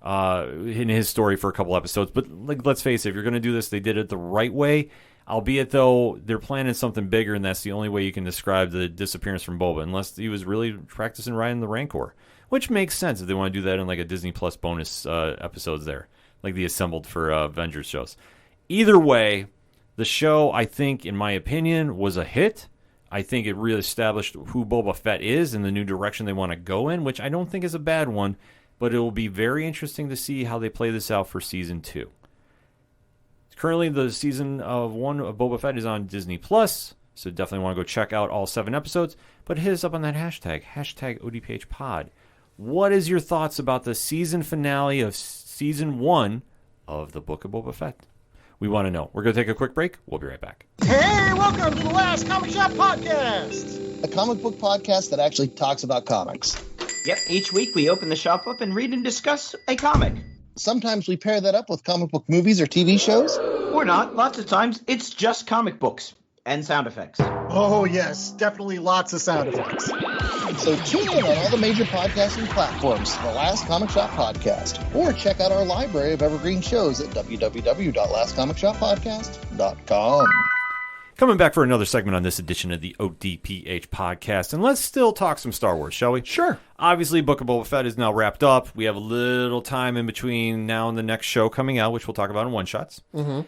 in his story for a couple episodes. But like, let's face it, if you're going to do this, they did it the right way. Albeit, though, they're planning something bigger, and that's the only way you can describe the disappearance from Boba, unless he was really practicing riding the Rancor. Which makes sense if they want to do that in like a Disney Plus bonus episodes there. Like the assembled for Avengers shows. Either way, the show, I think, in my opinion, was a hit. I think it really established who Boba Fett is and the new direction they want to go in, which I don't think is a bad one, but it will be very interesting to see how they play this out for Season 2. Currently, the Season 1 of Boba Fett is on Disney Plus, so definitely want to go check out all 7 episodes, but hit us up on that hashtag ODPH Pod. What is your thoughts about the season finale of Season 1 of the Book of Boba Fett? We want to know. We're going to take a quick break. We'll be right back. Hey, welcome to the Last Comic Shop Podcast. A comic book podcast that actually talks about comics. Yep, each week we open the shop up and read and discuss a comic. Sometimes we pair that up with comic book movies or TV shows. Or not. Lots of times it's just comic books and sound effects. Oh, yes, definitely lots of sound effects. So tune in on all the major podcasting platforms for the Last Comic Shop Podcast. Or check out our library of evergreen shows at www.lastcomicshoppodcast.com. Coming back for another segment on this edition of the ODPH podcast. And let's still talk some Star Wars, shall we? Sure. Obviously, Book of Boba Fett is now wrapped up. We have a little time in between now and the next show coming out, which we'll talk about in one-shots. Mm-hmm.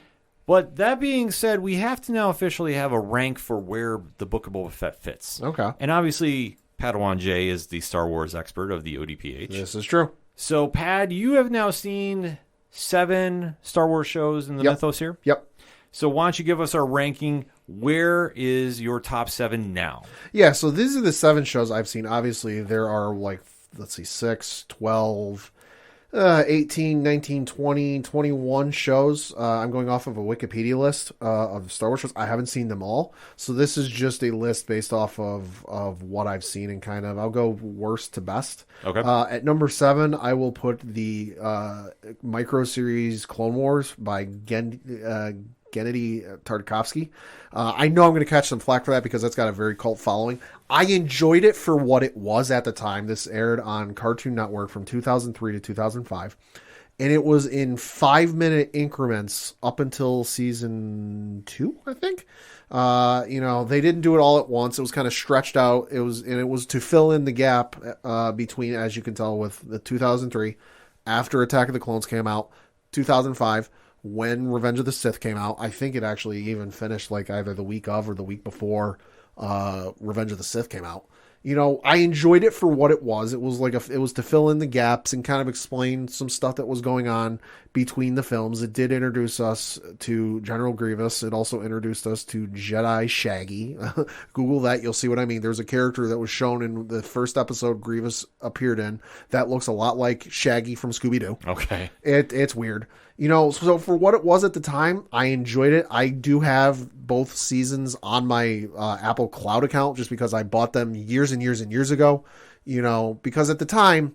But that being said, we have to now officially have a rank for where the Book of Boba Fett fits. Okay. And obviously, Padawan J is the Star Wars expert of the ODPH. This is true. So, Pad, you have now seen 7 Star Wars shows in the mythos here? Yep. So why don't you give us our ranking? Where is your top 7 now? Yeah, so these are the 7 shows I've seen. Obviously, there are 6, 12, 18, 19, 20, 21 shows. I'm going off of a Wikipedia list of Star Wars shows. I haven't seen them all. So this is just a list based off of what I've seen and kind of, I'll go worst to best. Okay. At number 7, I will put the micro series Clone Wars by Gennady Tartakovsky. I know I'm going to catch some flack for that because that's got a very cult following. I enjoyed it for what it was at the time. This aired on Cartoon Network from 2003 to 2005. And it was in 5-minute increments up until season 2, I think. They didn't do it all at once. It was kind of stretched out. It was to fill in the gap between, as you can tell, with the 2003, after Attack of the Clones came out, 2005, when Revenge of the Sith came out. I think it actually even finished either the week of or the week before Revenge of the Sith came out. I enjoyed it for what it was. It was it was to fill in the gaps and kind of explain some stuff that was going on between the films. It did introduce us to General Grievous. It also introduced us to Jedi Shaggy. Google that, you'll see what I mean. There's a character that was shown in the first episode Grievous appeared in that looks a lot like Shaggy from Scooby-Doo. Okay. It's weird. So for what it was at the time, I enjoyed it. I do have both seasons on my Apple Cloud account just because I bought them years and years and years ago. Because at the time,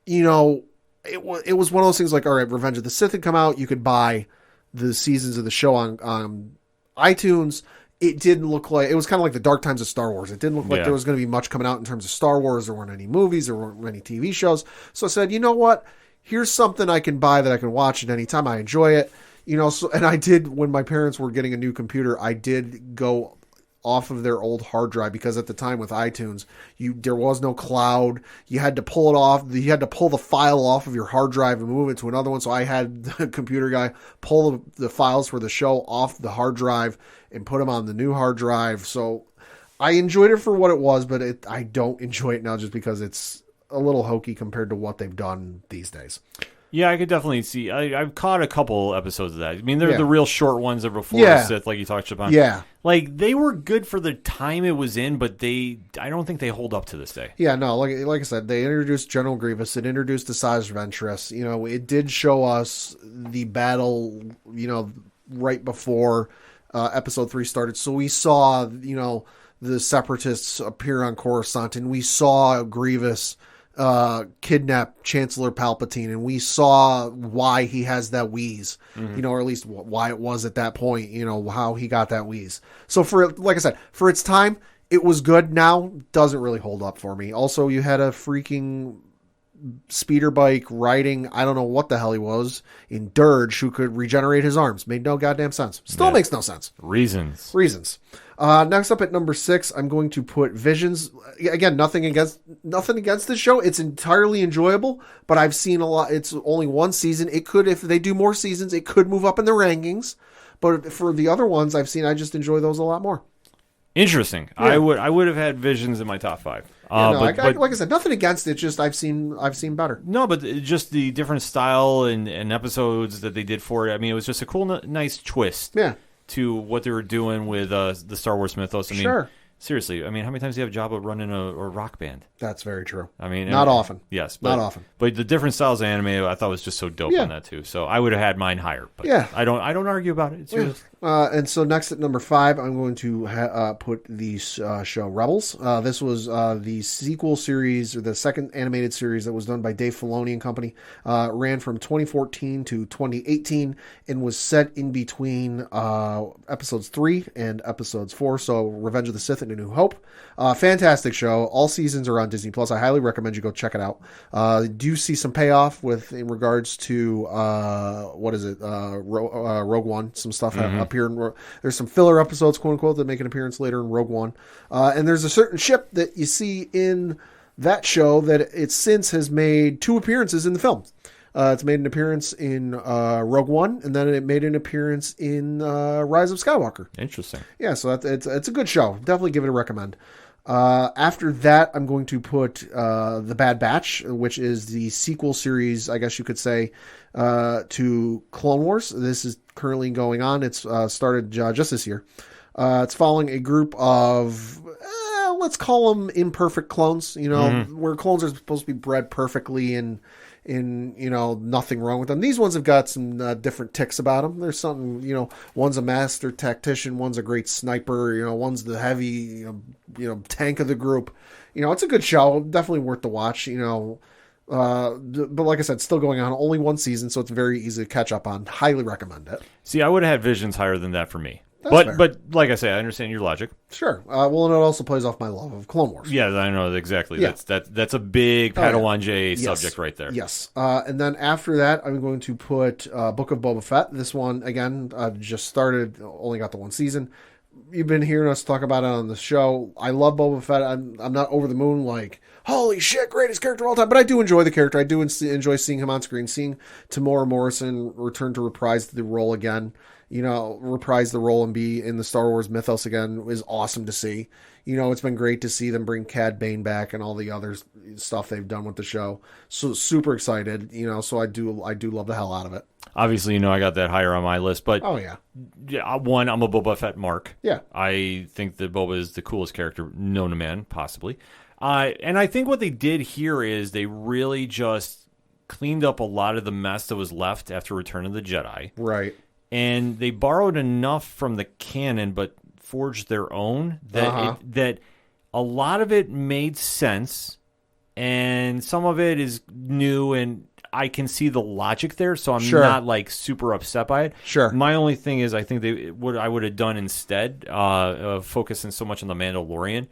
it was one of those things all right, Revenge of the Sith had come out. You could buy the seasons of the show on iTunes. It didn't look like, it was kind of like the dark times of Star Wars. It didn't look like there was going to be much coming out in terms of Star Wars. There weren't any movies. There weren't any TV shows. So I said, you know what? Here's something I can buy that I can watch at any time. I enjoy it. And I did, when my parents were getting a new computer, I did go off of their old hard drive because at the time with iTunes, there was no cloud. You had to pull it off. You had to pull the file off of your hard drive and move it to another one. So I had the computer guy pull the files for the show off the hard drive and put them on the new hard drive. So I enjoyed it for what it was, but I don't enjoy it now just because it's a little hokey compared to what they've done these days. Yeah, I could definitely see. I've caught a couple episodes of that. I mean, they're Yeah. the real short ones that before Yeah. Sith, like you talked about. Yeah. Like, they were good for the time it was in, but I don't think they hold up to this day. Yeah, no, like I said, they introduced General Grievous. It introduced the Asajj Ventress. You know, it did show us the battle, you know, right before Episode 3 started. So we saw, you know, the Separatists appear on Coruscant, and we saw Grievous kidnap Chancellor Palpatine, and we saw why he has that wheeze, you know, or at least why it was at that point, you know, how he got that wheeze. So like I said, for its time, it was good. Now, doesn't really hold up for me. Also, you had a freaking speeder bike riding, I don't know what the hell he was, in Dirge, who could regenerate his arms. Made no goddamn sense. Still makes no sense. Reasons. Next up at number 6, I'm going to put Visions. Again, nothing against this show. It's entirely enjoyable, but I've seen a lot. It's only one season. It could, if they do more seasons, it could move up in the rankings. But for the other ones I've seen, I just enjoy those a lot more. Interesting. Yeah. I would have had Visions in my top 5. Like I said, nothing against it. Just I've seen better. No, but just the different style and episodes that they did for it. I mean, it was just a cool, nice twist. Yeah. To what they were doing with the Star Wars mythos. I mean, sure. Seriously, I mean, how many times do you have Jabba running a rock band? That's very true. I mean, not often. Yes, not often. But the different styles of anime, I thought was just so dope on that too. So I would have had mine higher. But yeah, I don't argue about it. It's yours. And so next at number 5, I'm going to put the show Rebels. This was the sequel series, or the second animated series that was done by Dave Filoni and company. Ran from 2014 to 2018 and was set in between episodes 3 and episodes 4. So Revenge of the Sith and A New Hope. Fantastic show. All seasons are on Disney Plus. I highly recommend you go check it out. Do see some payoff in regards to Rogue One. Some stuff appear in. There's some filler episodes, quote unquote, that make an appearance later in Rogue One. And there's a certain ship that you see in that show that it since has made 2 appearances in the film. It's made an appearance in Rogue One, and then it made an appearance in Rise of Skywalker. Interesting. Yeah, so it's a good show. Definitely give it a recommend. After that, I'm going to put The Bad Batch, which is the sequel series, I guess you could say, to Clone Wars. This is currently going on. It's started just this year. It's following a group of, let's call them imperfect clones, you know, where clones are supposed to be bred perfectly and you know, nothing wrong with them. These ones have got some different ticks about them. There's something, you know, one's a master tactician, one's a great sniper, you know, one's the heavy, you know, tank of the group. You know, it's a good show, definitely worth the watch, you know. But like I said, still going on, only one season, so it's very easy to catch up on. Highly recommend it. See, I would have had Visions higher than that for me. That's fair. But like I say, I understand your logic. Sure. Well, and it also plays off my love of Clone Wars. Yeah, I know exactly. Yeah. That's a big Padawan J subject right there. Yes. And then after that, I'm going to put Book of Boba Fett. This one, again, just started, only got the one season. You've been hearing us talk about it on the show. I love Boba Fett. I'm not over the moon like, holy shit, greatest character of all time. But I do enjoy the character. I do enjoy seeing him on screen. Seeing Tamora Morrison return to reprise the role again. You know, reprise the role and be in the Star Wars mythos again is awesome to see. You know, it's been great to see them bring Cad Bane back and all the other stuff they've done with the show. So super excited, you know, so I do love the hell out of it. Obviously, you know, I got that higher on my list, but oh yeah, one, I'm a Boba Fett mark. Yeah. I think that Boba is the coolest character known to man, possibly. And I think what they did here is they really just cleaned up a lot of the mess that was left after Return of the Jedi. Right. And they borrowed enough from the canon, but forged their own that a lot of it made sense, and some of it is new, and I can see the logic there. So I'm not like super upset by it. Sure. My only thing is, I think I would have done instead of focusing so much on the Mandalorian.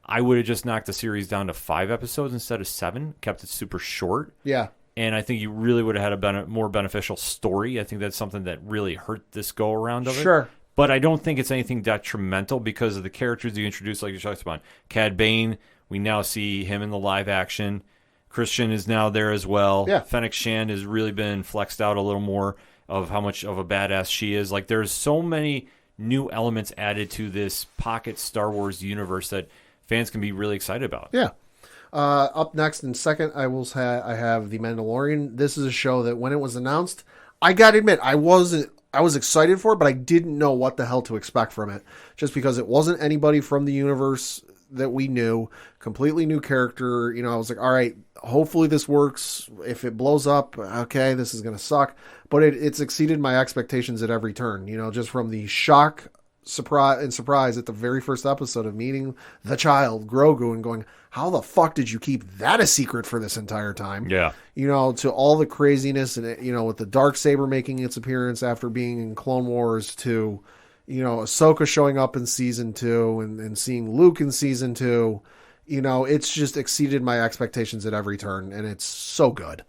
I would have just knocked the series down to 5 episodes instead of 7, kept it super short. Yeah. And I think you really would have had a more beneficial story. I think that's something that really hurt this go-around of it. Sure. But I don't think it's anything detrimental because of the characters you introduced, like you talked about. Cad Bane, we now see him in the live action. Christian is now there as well. Yeah. Fennec Shand has really been flexed out a little more of how much of a badass she is. Like, there's so many new elements added to this pocket Star Wars universe that fans can be really excited about. Yeah. Up next in second, I have The Mandalorian. This is a show that when it was announced, I got to admit, I was excited for it, but I didn't know what the hell to expect from it, just because it wasn't anybody from the universe that we knew, completely new character. I was like, all right, hopefully this works. If it blows up, okay, this is going to suck. But it's exceeded my expectations at every turn, just from the surprise at the very first episode of meeting the child, Grogu, and going, how the fuck did you keep that a secret for this entire time? Yeah. To all the craziness and, with the Darksaber making its appearance after being in Clone Wars, to, Ahsoka showing up in season 2 and seeing Luke in season 2, it's just exceeded my expectations at every turn, and it's so good.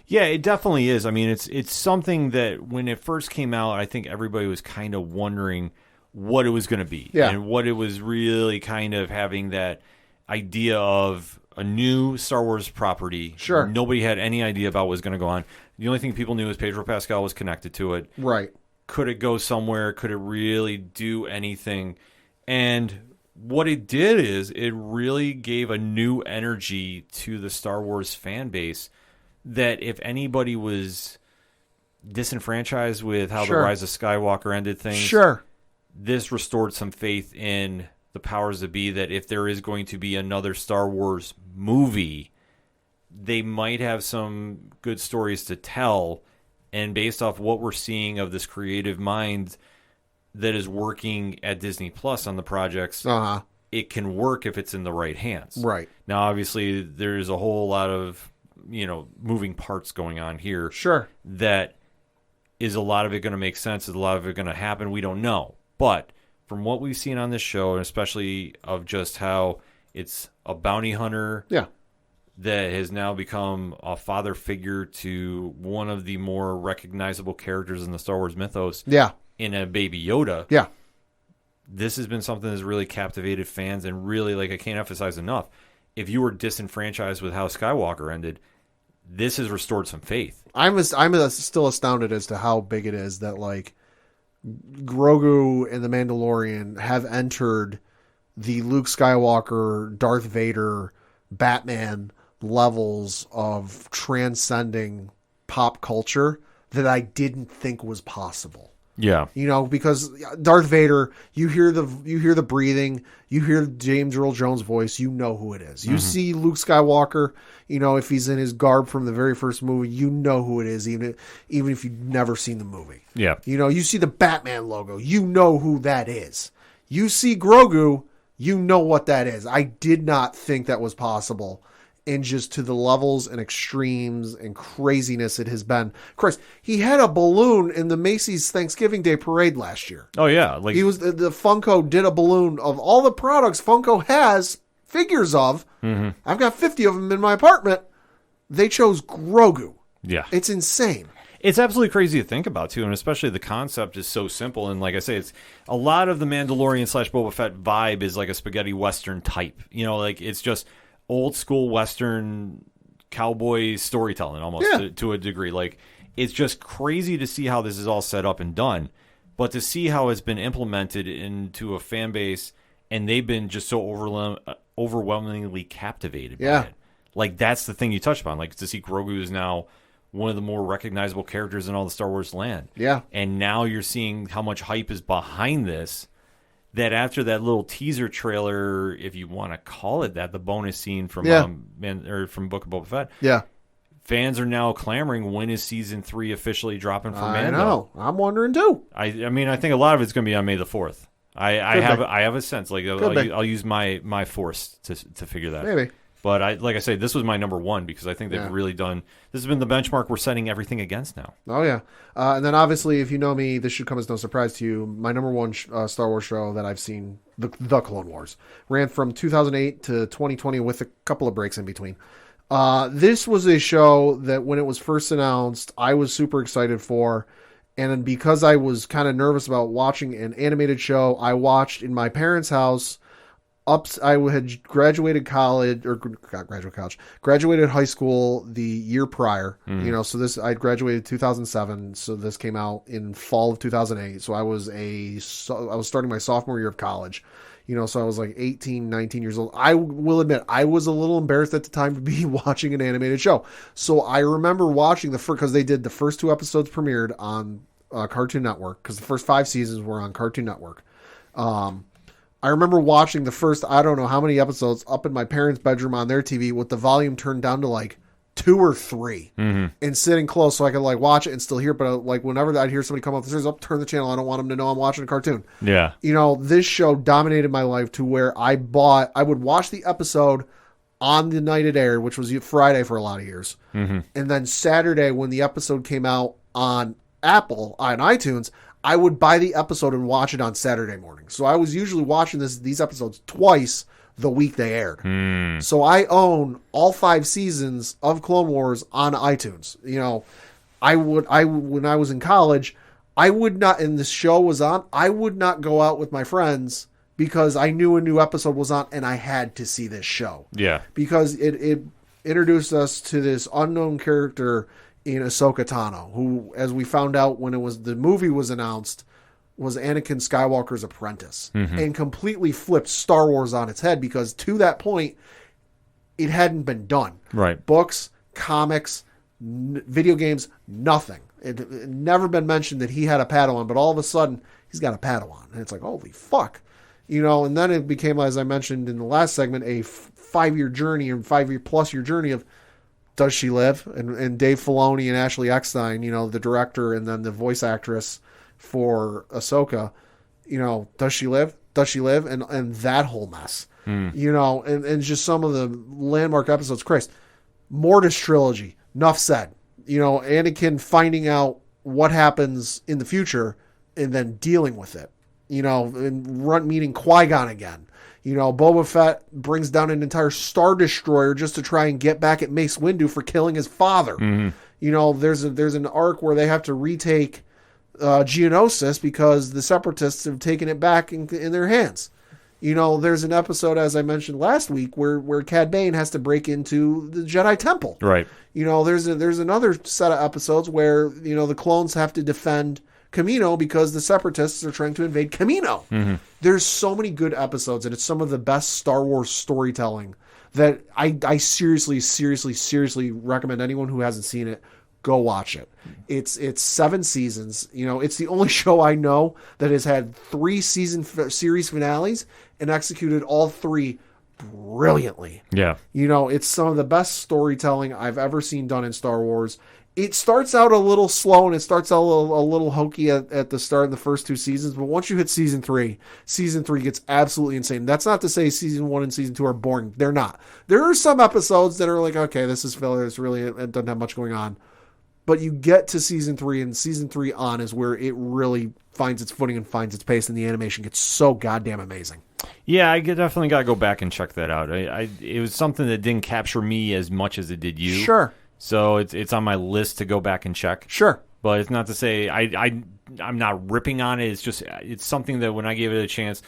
Yeah, it definitely is. I mean, it's something that when it first came out, I think everybody was kind of wondering what it was going to be. Yeah. And what it was really kind of having that idea of a new Star Wars property. Sure. Nobody had any idea about what was going to go on. The only thing people knew is Pedro Pascal was connected to it. Right. Could it go somewhere? Could it really do anything? And what it did is it really gave a new energy to the Star Wars fan base that if anybody was disenfranchised with how Sure. the Rise of Skywalker ended things, Sure. this restored some faith in the powers that be, that if there is going to be another Star Wars movie, they might have some good stories to tell. And based off what we're seeing of this creative mind that is working at Disney Plus on the projects, Uh-huh. it can work if it's in the right hands. Right. Now, obviously, there's a whole lot of, moving parts going on here. Sure. That is a lot of it going to make sense? Is a lot of it going to happen? We don't know. But from what we've seen on this show, and especially of just how it's a bounty hunter Yeah. that has now become a father figure to one of the more recognizable characters in the Star Wars mythos, Yeah. in a Baby Yoda, Yeah. this has been something that's really captivated fans, and really, I can't emphasize enough, if you were disenfranchised with how Skywalker ended, this has restored some faith. I'm still astounded as to how big it is that, Grogu and the Mandalorian have entered the Luke Skywalker, Darth Vader, Batman levels of transcending pop culture that I didn't think was possible. Yeah. Because Darth Vader, you hear the breathing, you hear James Earl Jones' voice, you know who it is. You see Luke Skywalker, if he's in his garb from the very first movie, you know who it is, even if you've never seen the movie. Yeah. You see the Batman logo, you know who that is. You see Grogu, you know what that is. I did not think that was possible. And just to the levels and extremes and craziness it has been. Chris, he had a balloon in the Macy's Thanksgiving Day Parade last year. Oh, yeah. He was the Funko did a balloon of all the products Funko has figures of. Mm-hmm. I've got 50 of them in my apartment. They chose Grogu. Yeah. It's insane. It's absolutely crazy to think about, too, and especially the concept is so simple. And like I say, it's a lot of the Mandalorian / Boba Fett vibe is like a spaghetti Western type. It's just old school Western cowboy storytelling almost to a degree. It's just crazy to see how this is all set up and done, but to see how it's been implemented into a fan base and they've been just so overwhelmingly captivated by it. That's the thing you touched upon. To see Grogu is now one of the more recognizable characters in all the Star Wars land. Yeah. And now you're seeing how much hype is behind this, that after that little teaser trailer, if you want to call it that, the bonus scene from from Book of Boba Fett, fans are now clamoring, when is season 3 officially dropping for Mando? I know. I'm wondering too. I mean, I think a lot of it's going to be on May the 4th. I have a sense. I'll use my force to figure that. Maybe. But like I say, this was my number 1 because I think they've really done. This has been the benchmark we're setting everything against now. Oh yeah, and then obviously, if you know me, this should come as no surprise to you. My number 1 Star Wars show that I've seen, the Clone Wars, ran from 2008 to 2020 with a couple of breaks in between. This was a show that when it was first announced, I was super excited for, and because I was kind of nervous about watching an animated show, I watched in my parents' house. I had graduated graduated high school the year prior, so I graduated 2007. So this came out in fall of 2008. So I was starting my sophomore year of college, So I was like 18, 19 years old. I will admit, I was a little embarrassed at the time to be watching an animated show. So I remember watching because they did the first 2 episodes premiered on Cartoon Network, because the first 5 seasons were on Cartoon Network. I remember watching the first, I don't know how many episodes, up in my parents' bedroom on their TV with the volume turned down to like 2 or 3 and sitting close so I could like watch it and still hear it. But like whenever I'd hear somebody come up the stairs, turn the channel. I don't want them to know I'm watching a cartoon. Yeah. This show dominated my life to where I would watch the episode on the night it aired, which was Friday for a lot of years. And then Saturday, when the episode came out on iTunes, I would buy the episode and watch it on Saturday morning. So I was usually watching these episodes twice the week they aired. So I own all 5 seasons of Clone Wars on iTunes. When I was in college, I would not, and this show was on, I would not go out with my friends because I knew a new episode was on and I had to see this show. Yeah. Because it introduced us to this unknown character in Ahsoka Tano, who, as we found out when the movie was announced, was Anakin Skywalker's apprentice, and completely flipped Star Wars on its head, because to that point, it hadn't been done. Right. Books, comics, video games, nothing. It had never been mentioned that he had a Padawan, but all of a sudden, he's got a Padawan. And it's like, holy fuck. And then it became, as I mentioned in the last segment, a 5-year journey and 5-year-plus-year journey of, does she live? And Dave Filoni and Ashley Eckstein, the director and then the voice actress for Ahsoka, does she live? Does she live? And that whole mess, and just some of the landmark episodes. Christ, Mortis trilogy, enough said. Anakin finding out what happens in the future and then dealing with it, and meeting Qui-Gon again. Boba Fett brings down an entire Star Destroyer just to try and get back at Mace Windu for killing his father. There's an arc where they have to retake Geonosis because the Separatists have taken it back in their hands. There's an episode, as I mentioned last week, where Cad Bane has to break into the Jedi Temple. Right. There's another set of episodes where, the clones have to defend Kamino because the Separatists are trying to invade Kamino. There's so many good episodes, and it's some of the best Star Wars storytelling that I seriously recommend anyone who hasn't seen it, go watch it. It's 7 seasons. It's the only show I know that has had 3 series finales and executed all 3 brilliantly. Yeah. It's some of the best storytelling I've ever seen done in Star Wars. It starts out a little slow and it starts out a little hokey at the start of the first 2 seasons, but once you hit season 3 gets absolutely insane. That's not to say season 1 and season 2 are boring. They're not. There are some episodes that are like, okay, this is filler. It doesn't have much going on. But you get to season 3, and season 3 on is where it really finds its footing and finds its pace, and the animation gets so goddamn amazing. Yeah, I definitely got to go back and check that out. It was something that didn't capture me as much as it did you. Sure. So it's on my list to go back and check. Sure. But it's not to say I'm not ripping on it. It's just it's something that when I gave it a chance,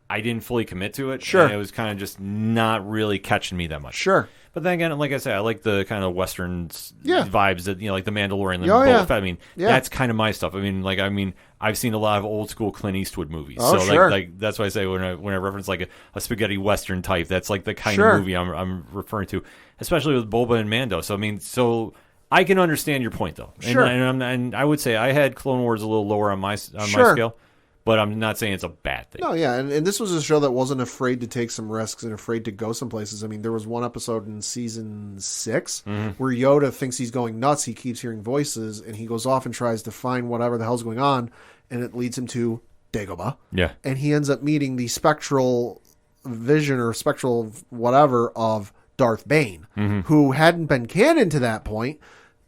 I didn't fully commit to it. Sure. And it was kind of just not really catching me that much. Sure. But then again, like I said, I like the kind of Western Yeah. vibes that, like the Mandalorian and Oh, Boba yeah. Fett. I mean, Yeah. that's kind of my stuff. I've seen a lot of old school Clint Eastwood movies. Oh, so sure. like that's why I say when I reference like a spaghetti Western type, that's like the kind Sure. of movie I'm referring to, especially with Boba and Mando. So I can understand your point though. Sure. And I would say I had Clone Wars a little lower on my Sure. scale. But I'm not saying it's a bad thing. No, yeah, and this was a show that wasn't afraid to take some risks and afraid to go some places. I mean, there was one episode in season 6 where Yoda thinks he's going nuts. He keeps hearing voices, and he goes off and tries to find whatever the hell's going on, and it leads him to Dagobah. Yeah. And he ends up meeting the spectral vision or spectral whatever of Darth Bane, who hadn't been canon to that point.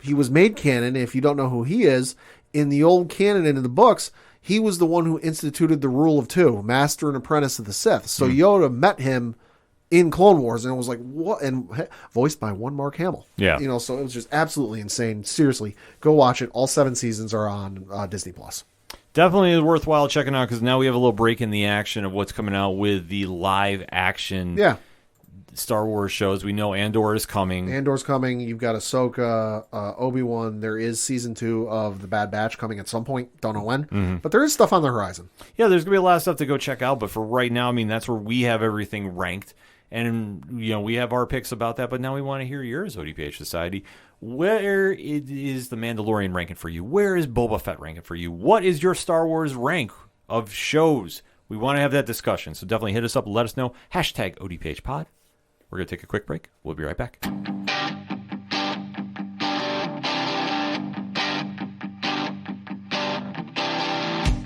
He was made canon, if you don't know who he is, in the old canon and in the books. He was the one who instituted the rule of 2, master and apprentice of the Sith. So Yoda met him in Clone Wars and it was like, what? And voiced by one Mark Hamill. Yeah. So it was just absolutely insane. Seriously, go watch it. All 7 seasons are on Disney+. Definitely is worthwhile checking out because now we have a little break in the action of what's coming out with the live action Star Wars shows. We know Andor is coming. Andor's coming. You've got Ahsoka, Obi-Wan. There is season 2 of The Bad Batch coming at some point. Don't know when. But there is stuff on the horizon. Yeah, there's going to be a lot of stuff to go check out. But for right now, I mean, that's where we have everything ranked. And, we have our picks about that. But now we want to hear yours, ODPH Society. Where is The Mandalorian ranking for you? Where is Boba Fett ranking for you? What is your Star Wars rank of shows? We want to have that discussion. So definitely hit us up and let us know. Hashtag ODPHpod. We're going to take a quick break. We'll be right back.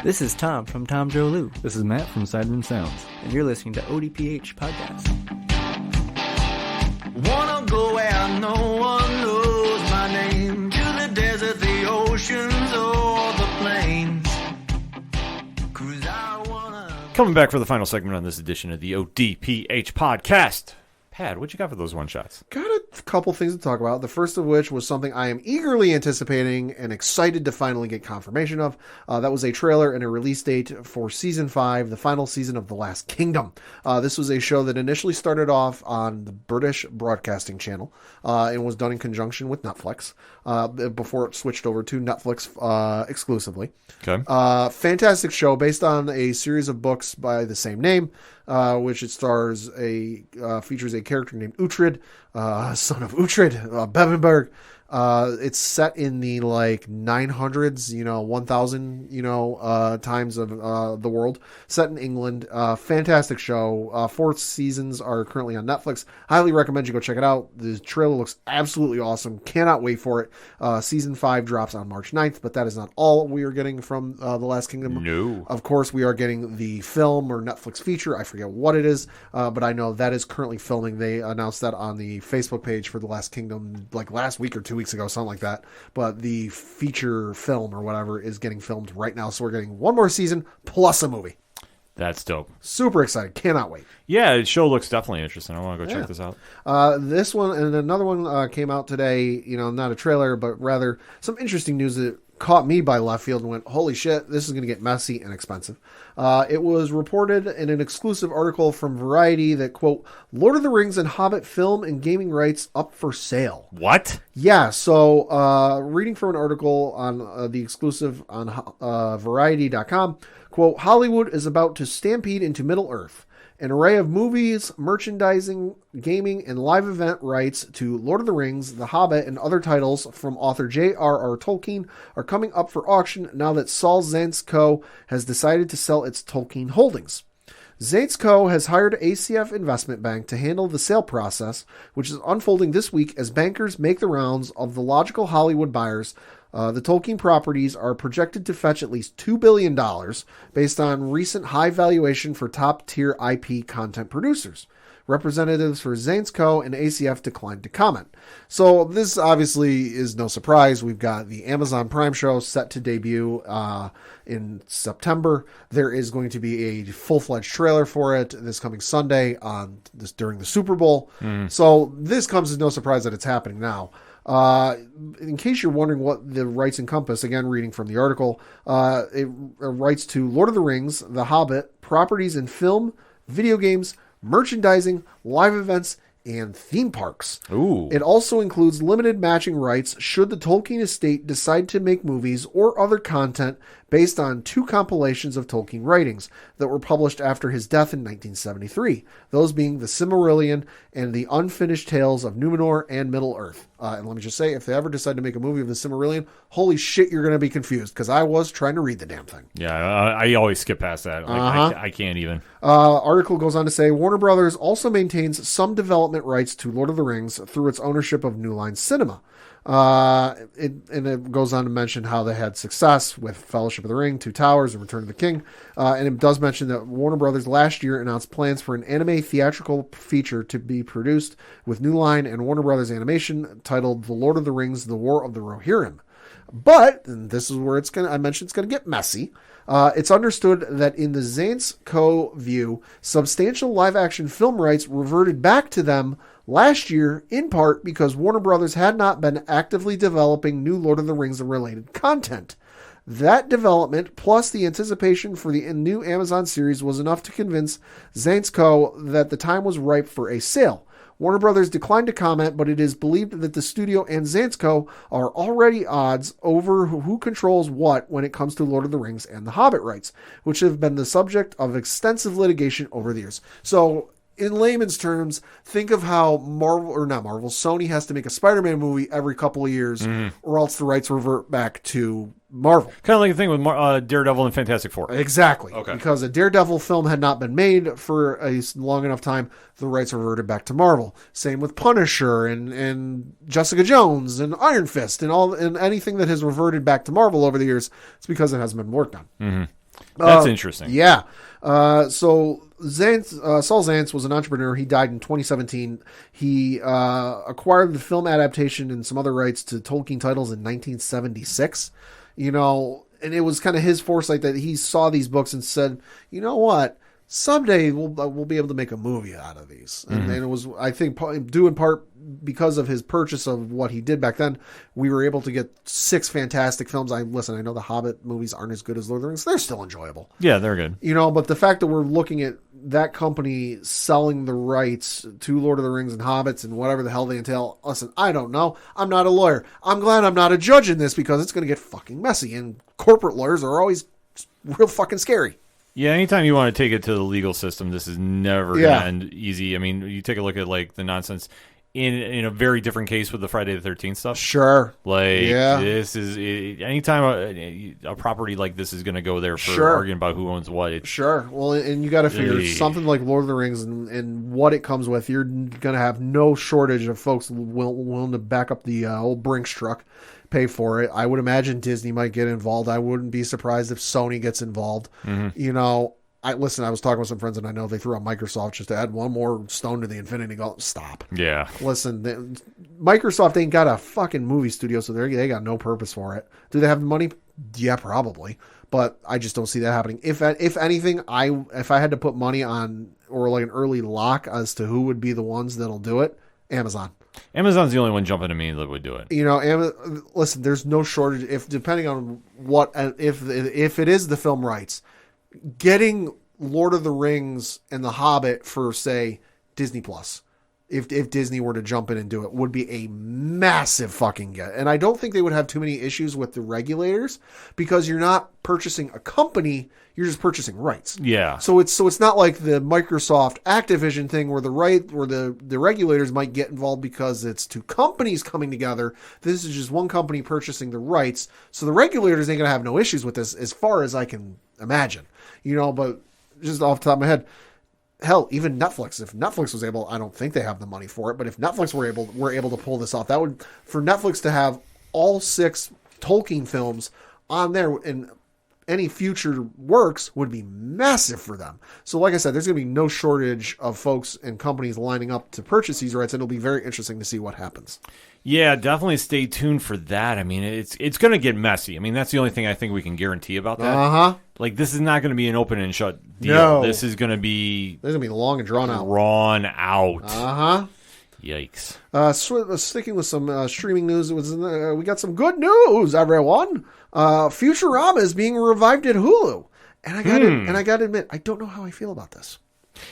This is Tom from Tom Joe Lou, This is Matt from Sidemen Sounds. and you're listening to ODPH Podcast. Wanna go where no one knows my name, to the desert, the oceans, or the plains. 'Cause I wanna... Coming back for the final segment on this edition of the ODPH Podcast. Pad, what you got for those one-shots? Got a couple things to talk about. The first of which was something I am eagerly anticipating and excited to finally get confirmation of. That was a trailer and a release date for Season 5, the final season of The Last Kingdom. This was a show that initially started off on the British Broadcasting Channel and was done in conjunction with Netflix before it switched over to Netflix exclusively. Okay. Fantastic show based on a series of books by the same name, which it stars features a character named Uhtred, son of Uhtred, Bevenberg. It's set in the 900s, 1000, times of the world, set in England. Fantastic show. 4 seasons are currently on Netflix. Highly recommend you go check it out. The trailer looks absolutely awesome. Cannot wait for it. Season 5 drops on March 9th, but that is not all we are getting from The Last Kingdom. No. Of course, we are getting the film or Netflix feature. I forget what it is, but I know that is currently filming. They announced that on the Facebook page for The Last Kingdom last week or 2 weeks ago, something like that. But the feature film or whatever is getting filmed right now. So we're getting one more season plus a movie. That's dope. Super excited. Cannot wait. Yeah, the show looks definitely interesting. I want to go check this out. This one and another one came out today, not a trailer, but rather some interesting news that caught me by left field and went, holy shit, this is going to get messy and expensive. It was reported in an exclusive article from Variety that, quote, Lord of the Rings and Hobbit film and gaming rights up for sale. What? Yeah, so reading from an article on the exclusive on Variety.com, quote, Hollywood is about to stampede into Middle-earth. An array of movies, merchandising, gaming, and live event rights to Lord of the Rings, The Hobbit, and other titles from author J.R.R. Tolkien are coming up for auction now that Saul Zaentz Co. has decided to sell its Tolkien holdings. Zaentz Co. has hired ACF Investment Bank to handle the sale process, which is unfolding this week as bankers make the rounds of the logical Hollywood buyers. The Tolkien properties are projected to fetch at least $2 billion based on recent high valuation for top-tier IP content producers. Representatives for Zaentz Co. and ACF declined to comment. So this obviously is no surprise. We've got the Amazon Prime show set to debut in September. There is going to be a full-fledged trailer for it this coming Sunday during the Super Bowl. So this comes as no surprise that it's happening now. In case you're wondering what the rights encompass, again, reading from the article, it rights to Lord of the Rings, The Hobbit, properties in film, video games, merchandising, live events, and theme parks. Ooh. It also includes limited matching rights should the Tolkien estate decide to make movies or other content based on 2 compilations of Tolkien writings that were published after his death in 1973, those being The Silmarillion and The Unfinished Tales of Numenor and Middle-earth. And let me just say, if they ever decide to make a movie of The Silmarillion, holy shit, you're going to be confused, because I was trying to read the damn thing. Yeah, I always skip past that. I can't even. Article goes on to say, Warner Brothers also maintains some development rights to Lord of the Rings through its ownership of New Line Cinema. It goes on to mention how they had success with Fellowship of the Ring, Two Towers, and Return of the King. And it does mention that Warner Brothers last year announced plans for an anime theatrical feature to be produced with New Line and Warner Brothers Animation titled The Lord of the Rings, The War of the Rohirrim. But, and this is where I mentioned it's going to get messy. It's understood that in the Zaentz Co. view, substantial live-action film rights reverted back to them last year, in part because Warner Brothers had not been actively developing new Lord of the Rings and related content. That development, plus the anticipation for the new Amazon series, was enough to convince Zaentz Co. that the time was ripe for a sale. Warner Brothers declined to comment, but it is believed that the studio and Zansco are already odds over who controls what when it comes to Lord of the Rings and the Hobbit rights, which have been the subject of extensive litigation over the years. So, in layman's terms, think of how Sony has to make a Spider-Man movie every couple of years, or else the rights revert back to Marvel. Kind of like the thing with Daredevil and Fantastic Four. Exactly. Okay. Because a Daredevil film had not been made for a long enough time, the rights reverted back to Marvel. Same with Punisher and Jessica Jones and Iron Fist and anything that has reverted back to Marvel over the years, it's because it hasn't been worked on. Mm-hmm. That's interesting. Yeah. So Saul Zaentz was an entrepreneur. He died in 2017. He acquired the film adaptation and some other rights to Tolkien titles in 1976. And it was kind of his foresight that he saw these books and said, you know what? Someday we'll be able to make a movie out of these. And it was, I think, due in part because of his purchase of what he did back then, we were able to get 6 fantastic films. I know the Hobbit movies aren't as good as Lord of the Rings. They're still enjoyable. Yeah, they're good. But the fact that we're looking at that company selling the rights to Lord of the Rings and Hobbits and whatever the hell they entail, listen, I don't know. I'm not a lawyer. I'm glad I'm not a judge in this because it's going to get fucking messy. And corporate lawyers are always real fucking scary. Yeah, anytime you want to take it to the legal system, this is never going to end easy. I mean, you take a look at like the nonsense in a very different case with the Friday the 13th stuff. Sure. This is anytime a property like this is going to go there for arguing about who owns what. Sure. Well, and you got to figure something like Lord of the Rings and what it comes with. You're going to have no shortage of folks willing to back up the old Brinks truck, pay for it. I would imagine Disney might get involved. I wouldn't be surprised if Sony gets involved. I was talking with some friends and I know they threw out Microsoft just to add one more stone to the Infinity Gauntlet. Stop. Yeah. Listen, Microsoft ain't got a fucking movie studio, so they got no purpose for it. Do they have the money? Yeah, probably. But I just don't see that happening. If anything, if I had to put money on or like an early lock as to who would be the ones that'll do it, Amazon. Amazon's the only one jumping to me that would do it. Listen, there's no shortage. If depending on if it is the film rights, getting Lord of the Rings and The Hobbit for say Disney Plus, if Disney were to jump in and do it, would be a massive fucking get. And I don't think they would have too many issues with the regulators because you're not purchasing a company, you're just purchasing rights. Yeah. So it's not like the Microsoft Activision thing where the regulators might get involved because it's two companies coming together. This is just one company purchasing the rights. So the regulators ain't gonna have no issues with this as far as I can imagine. But just off the top of my head, hell, even Netflix. If Netflix was able, I don't think they have the money for it, but if Netflix were able to pull this off, that would, for Netflix to have all 6 Tolkien films on there and any future works would be massive for them. So like I said, there's going to be no shortage of folks and companies lining up to purchase these rights, and it'll be very interesting to see what happens. Yeah, definitely stay tuned for that. I mean, it's going to get messy. I mean, that's the only thing I think we can guarantee about that. Uh-huh. Like, this is not going to be an open and shut deal. No. This is going to be... This is going to be long and drawn out. Uh-huh. Yikes. Sticking with some streaming news, we got some good news, everyone. Futurama is being revived at Hulu. And I got to admit, I don't know how I feel about this.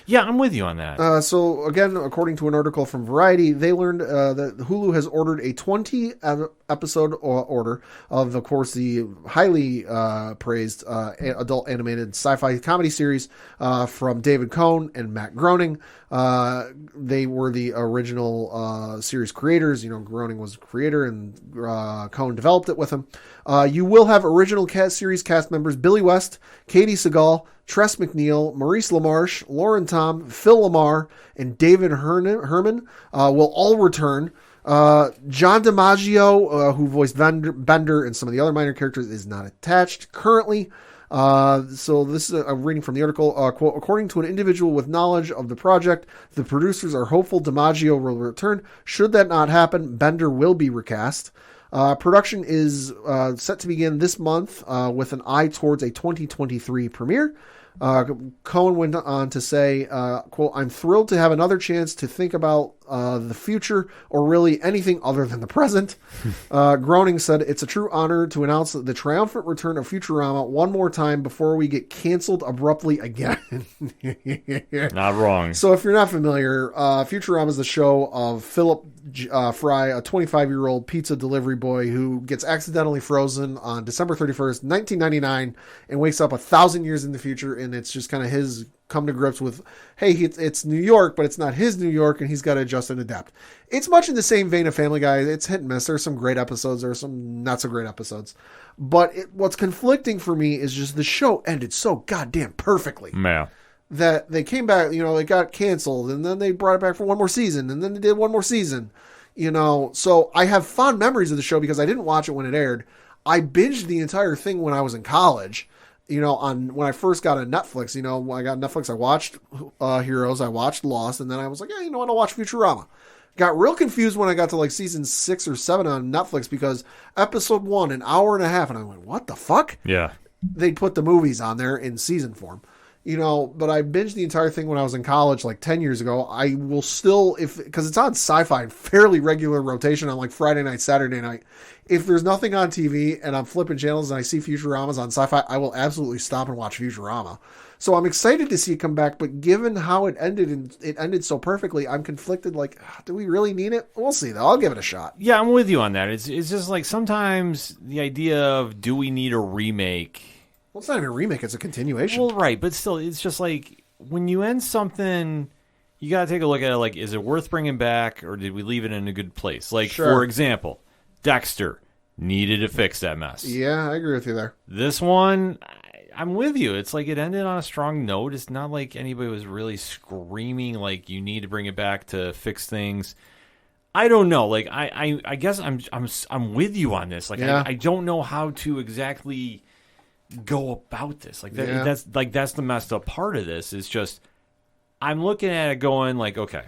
Yeah, I'm with you on that. So, again, according to an article from Variety, they learned that Hulu has ordered a 20-episode order of course, the highly praised adult animated sci-fi comedy series from David Cohn and Matt Groening. They were the original series creators. Groening was the creator, and Cohn developed it with him. You will have original series cast members Billy West, Katie Seagal, Tress MacNeille, Maurice LaMarche, Lauren Tom, Phil Lamar, and David Herman will all return. John DiMaggio, who voiced Bender and some of the other minor characters, is not attached currently. So this is a reading from the article. Quote, according to an individual with knowledge of the project, the producers are hopeful DiMaggio will return. Should that not happen, Bender will be recast. Production is set to begin this month with an eye towards a 2023 premiere. Cohen went on to say, quote, I'm thrilled to have another chance to think about the future, or really anything other than the present. Groening said, "It's a true honor to announce the triumphant return of Futurama one more time before we get canceled abruptly again." Not wrong. So if you're not familiar, Futurama is the show of Philip Fry, a 25-year-old pizza delivery boy who gets accidentally frozen on December 31st, 1999, and wakes up 1,000 years in the future, and it's just kind of his come to grips with, hey, it's New York, but it's not his New York, and he's got to adjust and adapt. It's much in the same vein of Family Guy. It's hit and miss. There's some great episodes. There's some not so great episodes. But what's conflicting for me is just the show ended so goddamn perfectly. Yeah. That they came back, it got canceled, and then they brought it back for one more season, and then they did one more season, So I have fond memories of the show because I didn't watch it when it aired. I binged the entire thing when I was in college, when I first got on Netflix. When I got Netflix, I watched Heroes, I watched Lost, and then I was like, yeah, I'll watch Futurama. Got real confused when I got to like season 6 or 7 on Netflix because episode 1, an hour and a half, and I went, what the fuck? Yeah. They put the movies on there in season form. But I binged the entire thing when I was in college, like 10 years ago. I will still, because it's on Sci-Fi in fairly regular rotation on like Friday night, Saturday night. If there's nothing on TV and I'm flipping channels and I see Futuramas on Sci-Fi, I will absolutely stop and watch Futurama. So I'm excited to see it come back, but given how it ended, and it ended so perfectly, I'm conflicted. Like, do we really need it? We'll see, though. I'll give it a shot. Yeah, I'm with you on that. It's just like sometimes the idea of, do we need a remake? Well, it's not even a remake. It's a continuation. Well, right, but still, it's just like when you end something, you got to take a look at it like, is it worth bringing back, or did we leave it in a good place? Like, for example, Dexter needed to fix that mess. Yeah, I agree with you there. This one, I'm with you. It's like it ended on a strong note. It's not like anybody was really screaming like you need to bring it back to fix things. I don't know. Like I guess I'm with you on this. Like I don't know how to exactly go about this. Like that's the messed up part of this. Is just I'm looking at it going like, okay,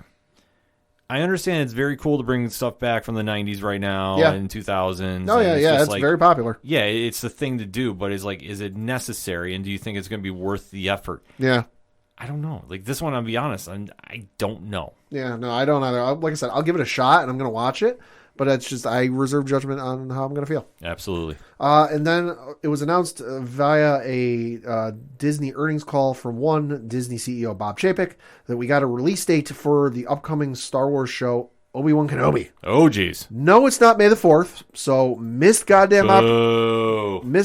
I understand it's very cool to bring stuff back from the 90s right now and 2000s. Oh, yeah, it's like, very popular. Yeah, it's the thing to do, but it's like, is it necessary, and do you think it's going to be worth the effort? Yeah. I don't know. Like, this one, I'll be honest, I don't know. Yeah, no, I don't either. Like I said, I'll give it a shot, and I'm going to watch it, but it's just, I reserve judgment on how I'm going to feel. Absolutely. And then it was announced via a Disney earnings call from one Disney CEO, Bob Chapek, that we got a release date for the upcoming Star Wars show, Obi-Wan Kenobi. Oh, geez. No, it's not May the 4th, so missed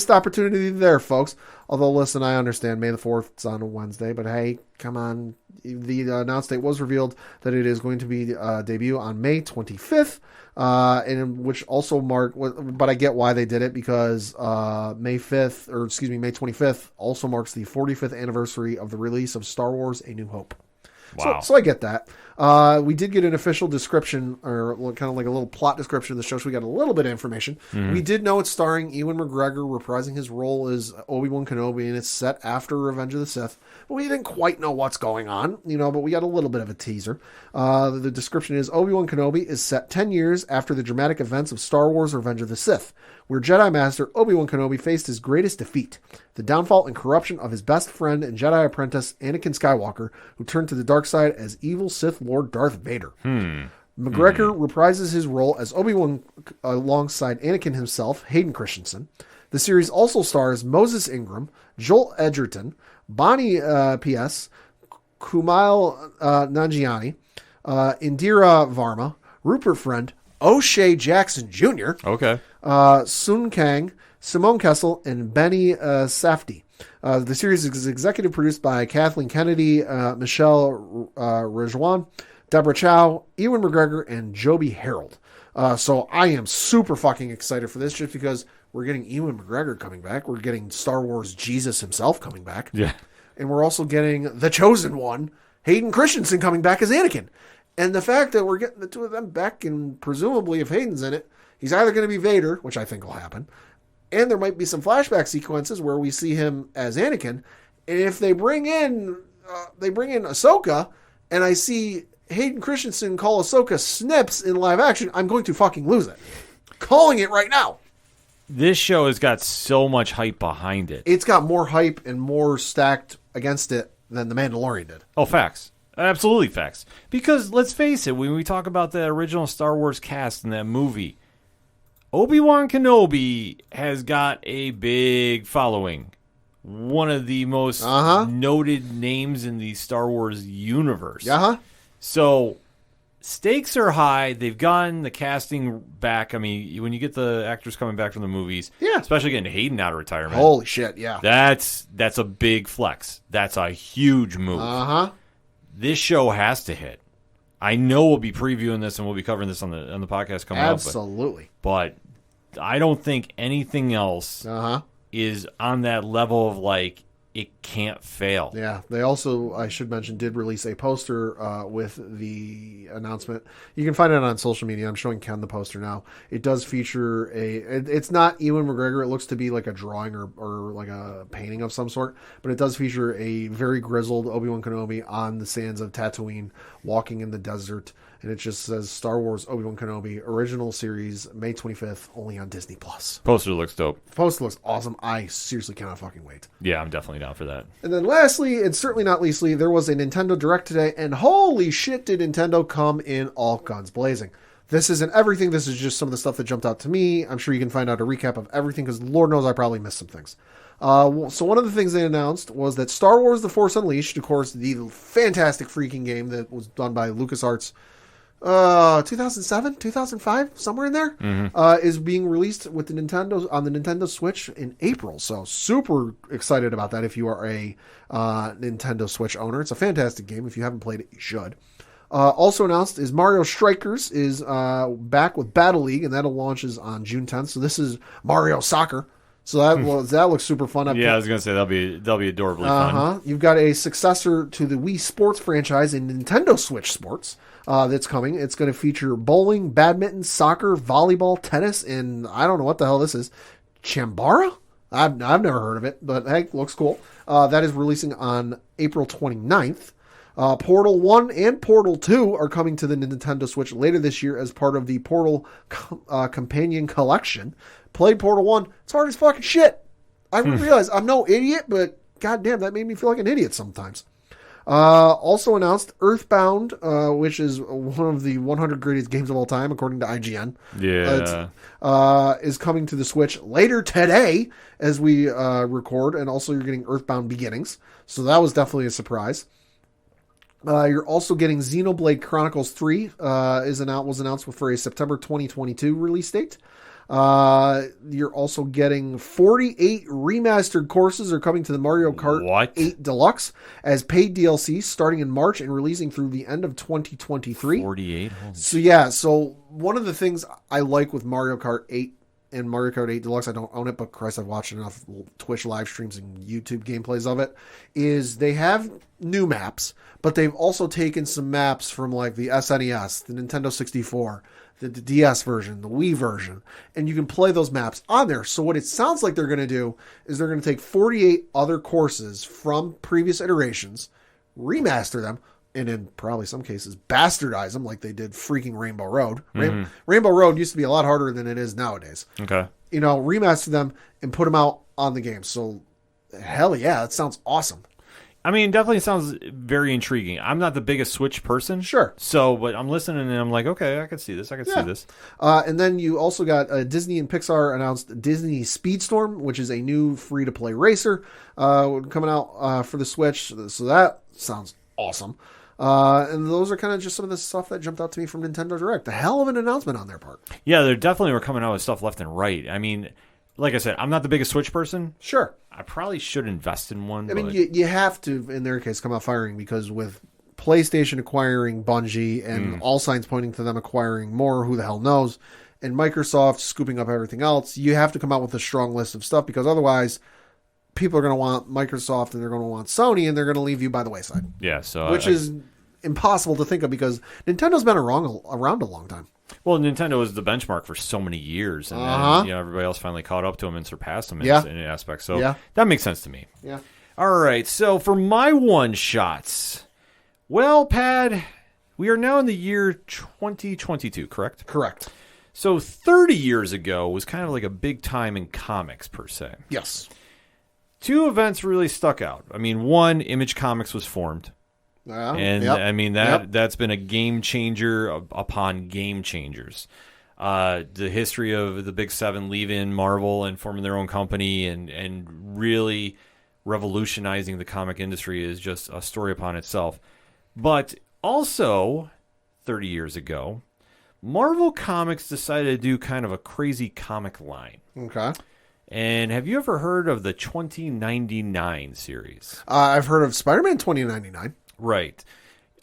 opportunity there, folks. Although, listen, I understand May the 4th is on a Wednesday, but hey, come on. The announced date was revealed that it is going to be debut on May 25th. And which also but I get why they did it, because May 25th also marks the 45th anniversary of the release of Star Wars: A New Hope. Wow. So I get that. We did get an official description, or kind of like a little plot description of the show, so we got a little bit of information. Mm-hmm. We did know it's starring Ewan McGregor reprising his role as Obi-Wan Kenobi, and it's set after Revenge of the Sith. But we didn't quite know what's going on, but we got a little bit of a teaser. The description is, Obi-Wan Kenobi is set 10 years after the dramatic events of Star Wars: Revenge of the Sith, where Jedi Master Obi-Wan Kenobi faced his greatest defeat, the downfall and corruption of his best friend and Jedi apprentice, Anakin Skywalker, who turned to the dark side as evil Sith Lord Darth Vader. McGregor reprises his role as Obi-Wan alongside Anakin himself, Hayden Christensen. The series also stars Moses Ingram, Joel Edgerton, Bonnie P.S., Kumail Nanjiani, Indira Varma, Rupert Friend, O'Shea Jackson Jr., Sun Kang, Simone Kessel, and Benny Safdie. The series is executive produced by Kathleen Kennedy, Michelle Rejwan, Deborah Chow, Ewan McGregor, and Joby Harold. So I am super fucking excited for this, just because we're getting Ewan McGregor coming back. We're getting Star Wars Jesus himself coming back. Yeah. And we're also getting the Chosen One, Hayden Christensen, coming back as Anakin. And the fact that we're getting the two of them back, and presumably if Hayden's in it, he's either going to be Vader, which I think will happen, and there might be some flashback sequences where we see him as Anakin. And if they bring in Ahsoka, and I see Hayden Christensen call Ahsoka Snips in live action, I'm going to fucking lose it. Calling it right now. This show has got so much hype behind it. It's got more hype and more stacked against it than The Mandalorian did. Oh, facts. Absolutely facts. Because let's face it, when we talk about the original Star Wars cast in that movie, Obi-Wan Kenobi has got a big following. One of the most noted names in the Star Wars universe. So stakes are high. They've gotten the casting back. I mean, when you get the actors coming back from the movies, especially getting Hayden out of retirement. Holy shit, yeah. That's a big flex. That's a huge move. This show has to hit. I know we'll be previewing this and we'll be covering this on the podcast coming up. Absolutely. But I don't think anything else is on that level of like it can't fail. Yeah, they also, I should mention, did release a poster with the announcement. You can find it on social media. I'm showing Ken the poster now. It does feature it's not Ewan McGregor. It looks to be like a drawing or like a painting of some sort, but it does feature a very grizzled Obi-Wan Kenobi on the sands of Tatooine, walking in the desert. And it just says Star Wars Obi-Wan Kenobi original series, May 25th, only on Disney+. Poster looks dope. Poster looks awesome. I seriously cannot fucking wait. Yeah, I'm definitely down for that. And then lastly, and certainly not leastly, there was a Nintendo Direct today, and holy shit did Nintendo come in all guns blazing. This isn't everything. This is just some of the stuff that jumped out to me. I'm sure you can find out a recap of everything, because Lord knows I probably missed some things. So one of the things they announced was that Star Wars The Force Unleashed, of course, the fantastic freaking game that was done by LucasArts, 2007, 2005, somewhere in there, is being released with on the Nintendo Switch in April. So super excited about that. If you are a Nintendo Switch owner, it's a fantastic game. If you haven't played it, you should. Also announced is Mario Strikers is back with Battle League, and that'll launches on June 10th. So this is Mario Soccer. So that looks super fun. I was gonna say that'll be adorably fun. You've got a successor to the Wii Sports franchise in Nintendo Switch Sports that's coming. It's going to feature bowling, badminton, soccer, volleyball, tennis, and I don't know what the hell this is. Chambara? I've never heard of it, but hey, looks cool. That is releasing on April 29th. Portal 1 and Portal 2 are coming to the Nintendo Switch later this year as part of the Portal Companion Collection. Played Portal 1. It's hard as fucking shit. I realize I'm no idiot, but goddamn, that made me feel like an idiot sometimes. Also announced Earthbound, which is one of the 100 greatest games of all time, according to IGN. Yeah. Is coming to the Switch later today as we record, and also you're getting Earthbound Beginnings. So that was definitely a surprise. You're also getting Xenoblade Chronicles 3 was announced for a September 2022 release date. You're also getting 48 remastered courses are coming to the Mario Kart 8 Deluxe as paid DLC starting in March and releasing through the end of 2023. 48? So one of the things I like with Mario Kart 8 and Mario Kart 8 Deluxe, I don't own it, but Christ, I've watched enough Twitch live streams and YouTube gameplays of it, is they have new maps, but they've also taken some maps from like the SNES, the Nintendo 64, the DS version, the Wii version, and you can play those maps on there. So what it sounds like they're going to do is they're going to take 48 other courses from previous iterations, remaster them, and in probably some cases bastardize them like they did freaking Rainbow Road. Rainbow Road used to be a lot harder than it is nowadays. Okay. Remaster them and put them out on the game. So hell yeah, that sounds awesome. I mean, definitely sounds very intriguing. I'm not the biggest Switch person. Sure. But I'm listening and I'm like, okay, I can see this. See this. And then you also got Disney and Pixar announced Disney Speedstorm, which is a new free-to-play racer coming out for the Switch. So that sounds awesome. And those are kind of just some of the stuff that jumped out to me from Nintendo Direct. A hell of an announcement on their part. Yeah, they definitely were coming out with stuff left and right. I mean, like I said, I'm not the biggest Switch person. Sure. I probably should invest in one. I mean, you have to, in their case, come out firing, because with PlayStation acquiring Bungie and all signs pointing to them acquiring more, who the hell knows, and Microsoft scooping up everything else, you have to come out with a strong list of stuff, because otherwise people are going to want Microsoft and they're going to want Sony and they're going to leave you by the wayside. Yeah, so which is impossible to think of, because Nintendo's been around a long time. Well, Nintendo was the benchmark for so many years, and then, everybody else finally caught up to them and surpassed them in aspects. So that makes sense to me. Yeah. All right, so for my one-shots, well, Pad, we are now in the year 2022, correct? Correct. So 30 years ago was kind of like a big time in comics, per se. Yes. Two events really stuck out. I mean, one, Image Comics was formed. And Yep. I mean that's been a game changer upon game changers. The history of the Big Seven leaving Marvel and forming their own company and really revolutionizing the comic industry is just a story upon itself. But also, 30 years ago, Marvel Comics decided to do kind of a crazy comic line. Okay. And have you ever heard of the 2099 series? I've heard of Spider-Man 2099. Right.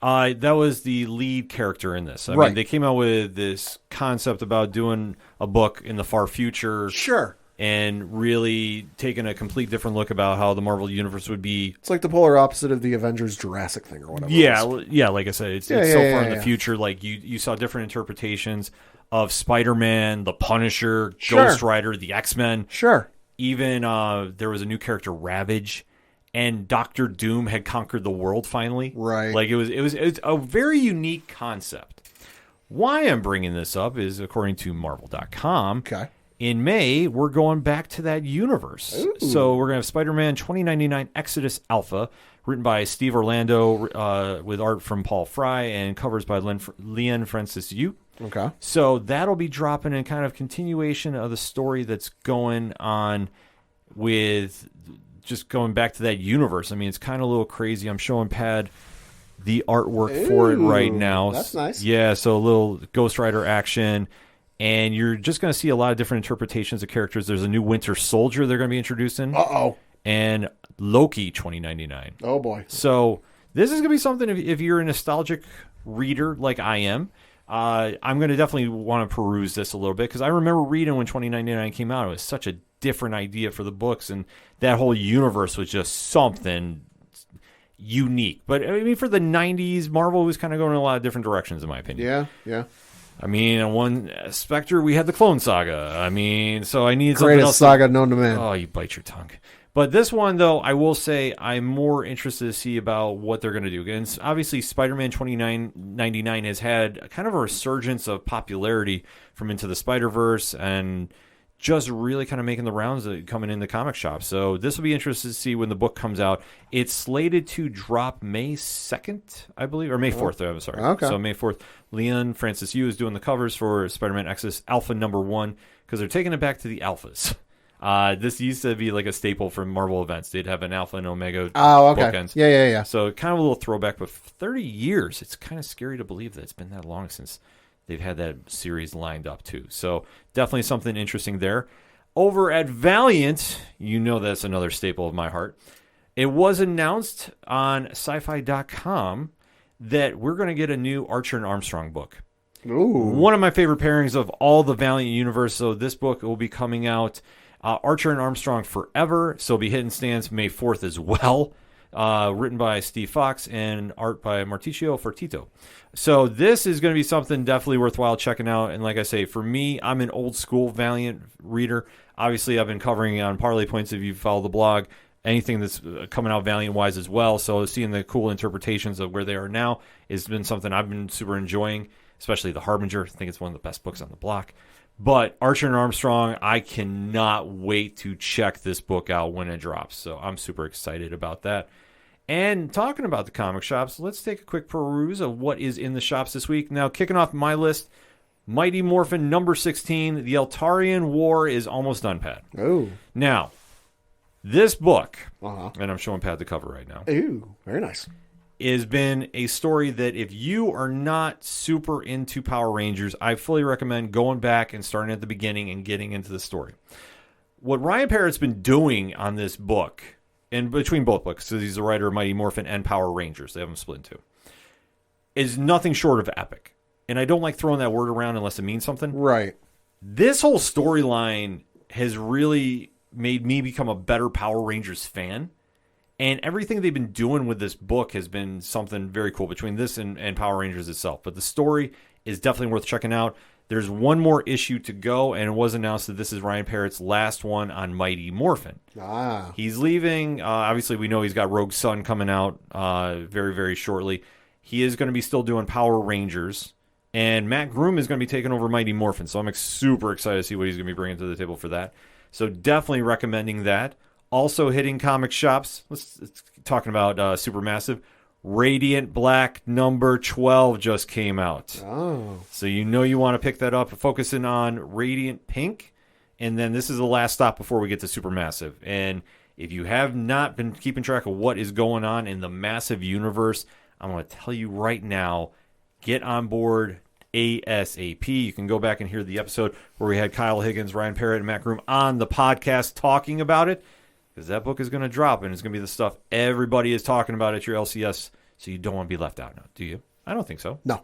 That was the lead character in this. I Right. mean, they came out with this concept about doing a book in the far future. Sure. And really taking a complete different look about how the Marvel Universe would be. It's like the polar opposite of the Avengers Jurassic thing or whatever. Yeah, like I said, it's so far in the yeah. future. Like you saw different interpretations of Spider-Man, the Punisher, Sure. Ghost Rider, the X-Men. Sure. Even there was a new character, Ravage, and Doctor Doom had conquered the world finally. Right. Like it was a very unique concept. Why I'm bringing this up is according to Marvel.com. Okay. In May, we're going back to that universe. Ooh. So we're going to have Spider-Man 2099 Exodus Alpha, written by Steve Orlando with art from Paul Fry and covers by Leon Francis Yu. Okay. So that'll be dropping in kind of continuation of the story that's going on with just going back to that universe. I mean, it's kind of a little crazy. I'm showing Pad the artwork for it right now. That's nice. Yeah, so a little Ghost Rider action. And you're just going to see a lot of different interpretations of characters. There's a new Winter Soldier they're going to be introducing. Uh-oh. And Loki 2099. Oh, boy. So this is going to be something, if you're a nostalgic reader like I am, I'm going to definitely want to peruse this a little bit. Because I remember reading when 2099 came out. It was such a different idea for the books. And that whole universe was just something unique. But, I mean, for the 90s, Marvel was kind of going in a lot of different directions, in my opinion. Yeah, yeah. I mean, on one Spectre, we had the Clone Saga. I mean, so I need something Greatest else. saga known to man. Oh, you bite your tongue. But this one, though, I will say I'm more interested to see about what they're going to do. And obviously, Spider-Man 2099 has had kind of a resurgence of popularity from Into the Spider-Verse and just really kind of making the rounds coming in the comic shop. So this will be interesting to see when the book comes out. It's slated to drop May 2nd, I believe, or May 4th. I'm sorry. Okay. So May 4th. Leon Francis Yu is doing the covers for Spider-Man Exodus Alpha #1 because they're taking it back to the alphas. This used to be like a staple for Marvel events. They'd have an alpha and omega bookends. Yeah. So kind of a little throwback, but for 30 years, it's kind of scary to believe that it's been that long since they've had that series lined up too. So definitely something interesting there. Over at Valiant, you know that's another staple of my heart. It was announced on sci-fi.com that we're going to get a new Archer and Armstrong book. Ooh. One of my favorite pairings of all the Valiant universe. So this book will be coming out Archer and Armstrong Forever. So it'll be hitting stands May 4th as well. Written by Steve Fox and art by Mauricio Fertito. So this is going to be something definitely worthwhile checking out. And like I say, for me, I'm an old school Valiant reader. Obviously, I've been covering on Parlay Points if you follow the blog. Anything that's coming out Valiant-wise as well. So seeing the cool interpretations of where they are now has been something I've been super enjoying, especially The Harbinger. I think it's one of the best books on the block. But Archer and Armstrong, I cannot wait to check this book out when it drops. So I'm super excited about that. And talking about the comic shops, let's take a quick peruse of what is in the shops this week. Now, kicking off my list, Mighty Morphin #16, The Eltarian War is almost done, Pat. Oh. Now, this book, Uh-huh. and I'm showing Pat the cover right now, Ooh, very nice. has been a story that if you are not super into Power Rangers, I fully recommend going back and starting at the beginning and getting into the story. What Ryan Parrott's been doing on this book, and between both books, so he's the writer of Mighty Morphin and Power Rangers, they have them split in two, is nothing short of epic. And I don't like throwing that word around unless it means something. Right. This whole storyline has really made me become a better Power Rangers fan. And everything they've been doing with this book has been something very cool between this and Power Rangers itself. But the story is definitely worth checking out. There's one more issue to go, and it was announced that this is Ryan Parrott's last one on Mighty Morphin. Ah. He's leaving. Obviously, we know he's got Rogue Sun coming out very, very shortly. He is going to be still doing Power Rangers, and Matt Groom is going to be taking over Mighty Morphin. So I'm super excited to see what he's going to be bringing to the table for that. So definitely recommending that. Also hitting comic shops. Let's talking about Supermassive. Radiant Black number 12 just came out. Oh. So you want to pick that up. Focusing on Radiant Pink. And then this is the last stop before we get to Supermassive. And if you have not been keeping track of what is going on in the Massive universe, I'm going to tell you right now, get on board ASAP. You can go back and hear the episode where we had Kyle Higgins, Ryan Parrott, and Matt Groom on the podcast talking about it, because that book is going to drop, and it's going to be the stuff everybody is talking about at your LCS, so you don't want to be left out now, do you? I don't think so. No.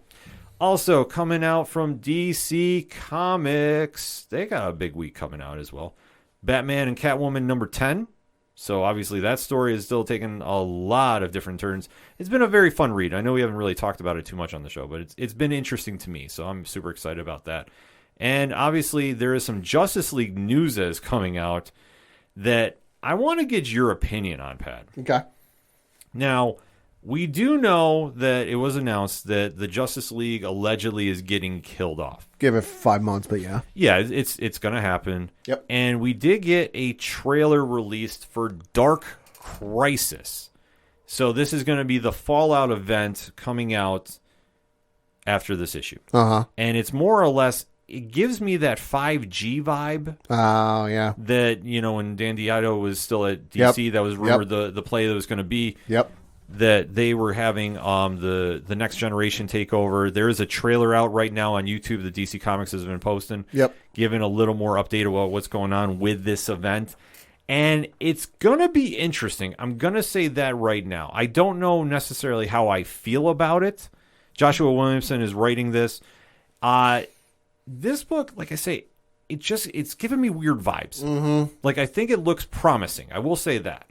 Also, coming out from DC Comics, they got a big week coming out as well. Batman and Catwoman number 10. So obviously that story is still taking a lot of different turns. It's been a very fun read. I know we haven't really talked about it too much on the show, but it's been interesting to me. So I'm super excited about that. And obviously there is some Justice League news that is coming out that I want to get your opinion on, Pat. Okay. Now, we do know that it was announced that the Justice League allegedly is getting killed off. Give it 5 months, but yeah. Yeah, it's going to happen. Yep. And we did get a trailer released for Dark Crisis. So this is going to be the Fallout event coming out after this issue. Uh-huh. And it's more or less, it gives me that 5G vibe. Oh, yeah. That, when Dan Diotto was still at DC, that was rumored the play that was going to be. Yep. That they were having the Next Generation takeover. There is a trailer out right now on YouTube that DC Comics has been posting. Yep. Giving a little more update about what's going on with this event. And it's going to be interesting. I'm going to say that right now. I don't know necessarily how I feel about it. Joshua Williamson is writing this. This book, like I say, it's giving me weird vibes. Mm-hmm. Like, I think it looks promising. I will say that.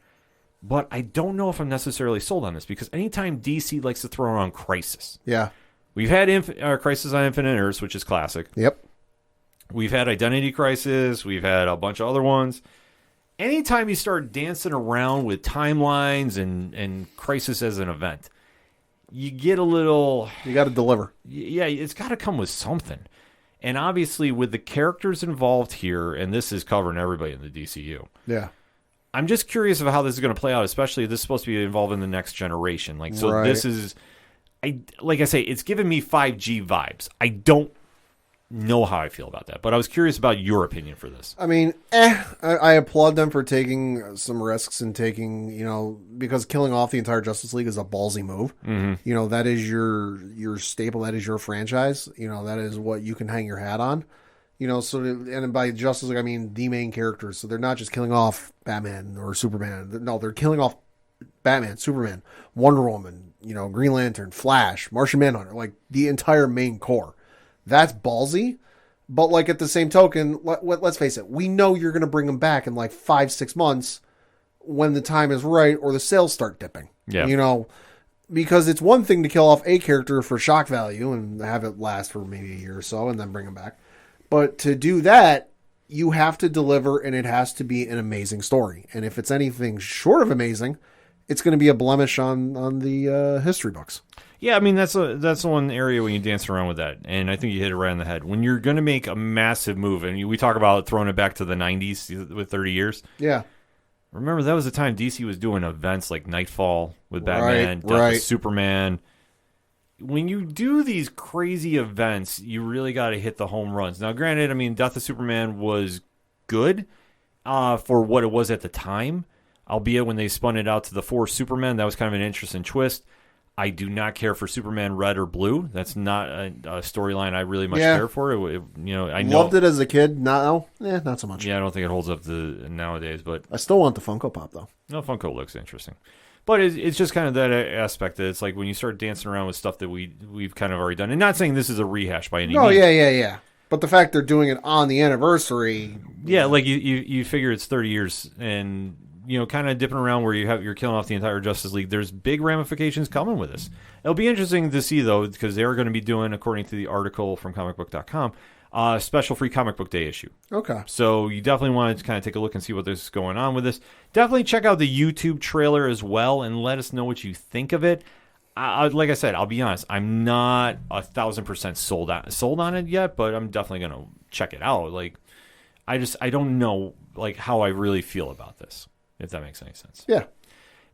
But I don't know if I'm necessarily sold on this, because anytime DC likes to throw around Crisis. Yeah. We've had Crisis on Infinite Earths, which is classic. Yep. We've had Identity Crisis. We've had a bunch of other ones. Anytime you start dancing around with timelines and Crisis as an event, you get a little... You got to deliver. Yeah, it's got to come with something. And obviously, with the characters involved here, and this is covering everybody in the DCU. Yeah. I'm just curious of how this is going to play out, especially if this is supposed to be involved in the next generation. Like, so This is, like I say, it's giving me 5G vibes. I don't know how I feel about that, but I was curious about your opinion for this. I mean, I applaud them for taking some risks and taking, because killing off the entire Justice League is a ballsy move. Mm-hmm. That is your staple. That is your franchise. That is what you can hang your hat on. And by Justice League, I mean the main characters. So they're not just killing off Batman or Superman. No, they're killing off Batman, Superman, Wonder Woman, Green Lantern, Flash, Martian Manhunter, like the entire main core. That's ballsy. But like at the same token, let's face it, we know you're going to bring them back in like 5-6 months when the time is right or the sales start dipping. Yeah. Because it's one thing to kill off a character for shock value and have it last for maybe a year or so and then bring them back. But to do that, you have to deliver, and it has to be an amazing story. And if it's anything short of amazing, it's going to be a blemish on the history books. Yeah, I mean, that's one area when you dance around with that, and I think you hit it right on the head. When you're going to make a massive move, and we talk about throwing it back to the 90s with 30 years. Yeah. Remember, that was the time DC was doing events like Nightfall with Batman, Death of Superman. When you do these crazy events, you really got to hit the home runs. Now, granted, I mean, Death of Superman was good for what it was at the time, albeit when they spun it out to the 4 Supermen, that was kind of an interesting twist. I do not care for Superman Red or Blue. That's not a storyline I really much care for. I loved it as a kid. Now, not so much. Yeah, I don't think it holds up nowadays. But I still want the Funko Pop, though. No, Funko looks interesting. But it's just kind of that aspect that it's like when you start dancing around with stuff that we've kind of already done. And not saying this is a rehash by any means. Oh, yeah. But the fact they're doing it on the anniversary. Yeah, like you figure it's 30 years and, kind of dipping around where you're killing off the entire Justice League. There's big ramifications coming with this. It'll be interesting to see, though, because they're going to be doing, according to the article from comicbook.com, a special free comic book day issue. Okay. So you definitely want to kind of take a look and see what is going on with this. Definitely check out the YouTube trailer as well and let us know what you think of it. Like I said, I'll be honest, I'm not 1,000% sold on it yet, but I'm definitely going to check it out. Like, I don't know like how I really feel about this, if that makes any sense. Yeah.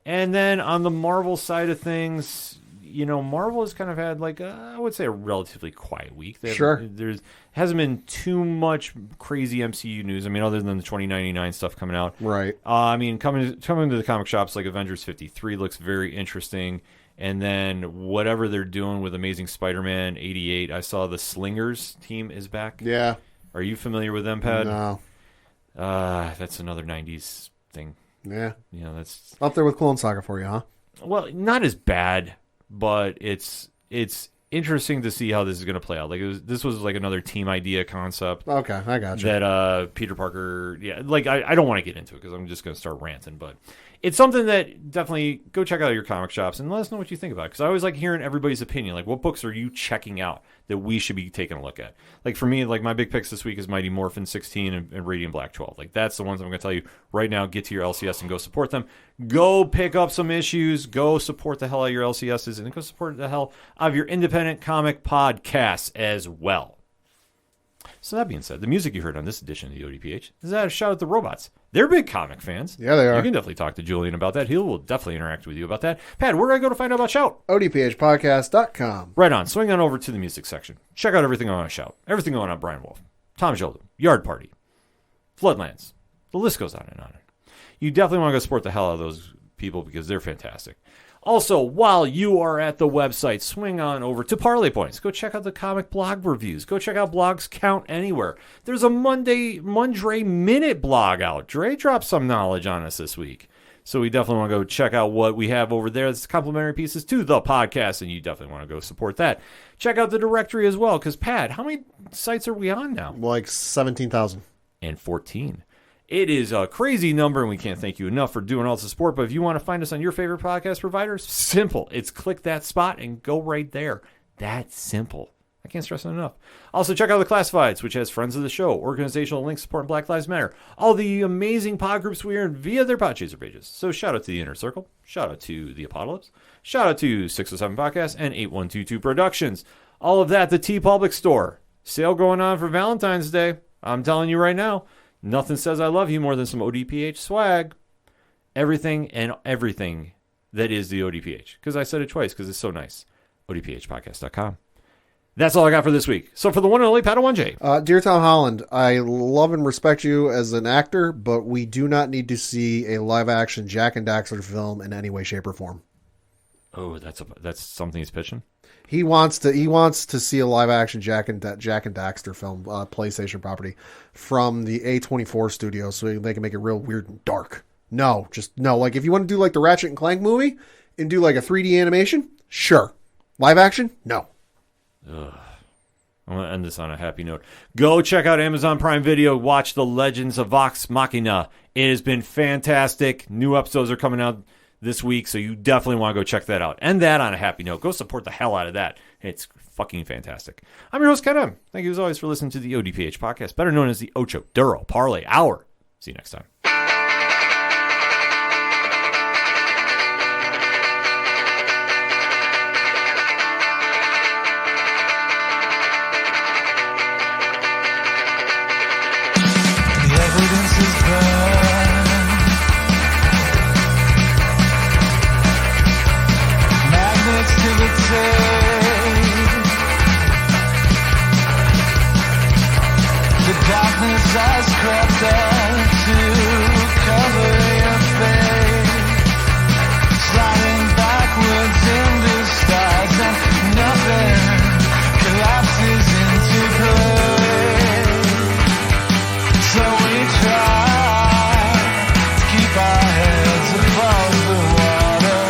And then on the Marvel side of things, Marvel has kind of had I would say a relatively quiet week. There hasn't been too much crazy MCU news. I mean, other than the 2099 stuff coming out. Right. Coming to the comic shops, like Avengers 53 looks very interesting. And then whatever they're doing with Amazing Spider-Man 88, I saw the Slingers team is back. Yeah. Are you familiar with them, Pat? No. That's another 90s thing. Yeah. That's up there with Clone Saga for you, huh? Well, not as bad, but it's interesting to see how this is going to play out. This was like another team idea concept. Okay, I got you. That Peter Parker, I don't want to get into it because I'm just going to start ranting, but it's something that definitely go check out your comic shops and let us know what you think about it. Because I always like hearing everybody's opinion. Like, what books are you checking out that we should be taking a look at? Like, for me, my big picks this week is Mighty Morphin 16 and Radiant Black 12. That's the ones I'm going to tell you right now. Get to your LCS and go support them. Go pick up some issues. Go support the hell out of your LCSs and go support the hell out of your independent comic podcasts as well. So that being said, the music you heard on this edition of the ODPH is a shout out to Robots. They're big comic fans. Yeah, they are. You can definitely talk to Julian about that. He will definitely interact with you about that. Pat, where do I go to find out about Shout? ODPHpodcast.com. Right on. Swing on over to the music section. Check out everything on Shout. Everything going on Brian Wolf, Tom Jolden, Yard Party, Floodlands. The list goes on and on. You definitely want to go support the hell out of those people because they're fantastic. Also, while you are at the website, swing on over to Parlay Points. Go check out the comic blog reviews. Go check out Blogs Count Anywhere. There's a Mondre Minute blog out. Dre dropped some knowledge on us this week. So we definitely want to go check out what we have over there. It's complimentary pieces to the podcast, and you definitely want to go support that. Check out the directory as well, because, Pat, how many sites are we on now? Like 17,000. And 14. It is a crazy number, and we can't thank you enough for doing all the support. But if you want to find us on your favorite podcast providers, simple. It's click that spot and go right there. That's simple. I can't stress it enough. Also, check out the Classifieds, which has friends of the show, organizational links supporting Black Lives Matter, all the amazing pod groups we are in via their Podchaser pages. So shout out to the Inner Circle, shout out to the aPODalypse, shout out to 607 Podcasts and 8122 Productions. All of that, the TeePublic Store. Sale going on for Valentine's Day. I'm telling you right now. Nothing says I love you more than some ODPH swag. Everything that is the ODPH. Because I said it twice because it's so nice. ODPHpodcast.com. That's all I got for this week. So for the one and only Padawan J. Dear Tom Holland, I love and respect you as an actor, but we do not need to see a live-action Jack and Daxter film in any way, shape, or form. Oh, that's something he's pitching? He wants to see a live action Jack and Daxter film, PlayStation property, from the A24 studio, so they can make it real weird and dark. No. Like if you want to do like the Ratchet and Clank movie and do like a 3D animation, sure. Live action, no. Ugh. I'm going to end this on a happy note. Go check out Amazon Prime Video. Watch The Legends of Vox Machina. It has been fantastic. New episodes are coming out this week, so you definitely want to go check that out. And that on a happy note. Go support the hell out of that. It's fucking fantastic. I'm your host, Ken M. Thank you as always for listening to the ODPH podcast, better known as the Ocho Duro Parlay Hour. See you next time. The evidence is there. Magnets to the tape. The darkness has crept up to cover your face. Sliding backwards into stars and nothing collapses into place. So we try to keep our heads above the water,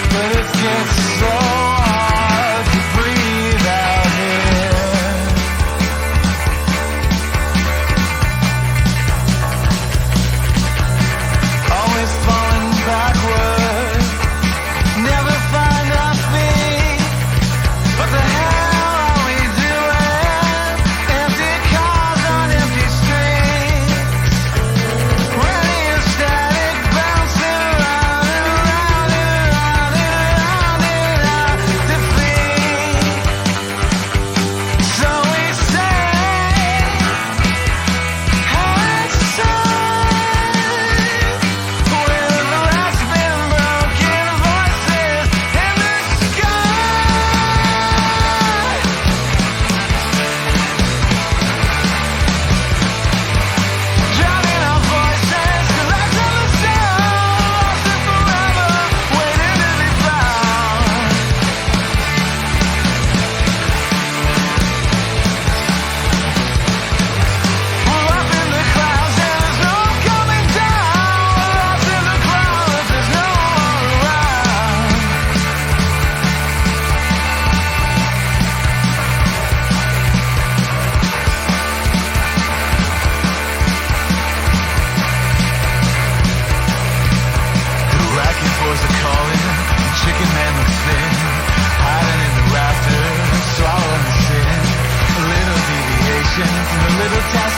but it gets so hard to breathe out here.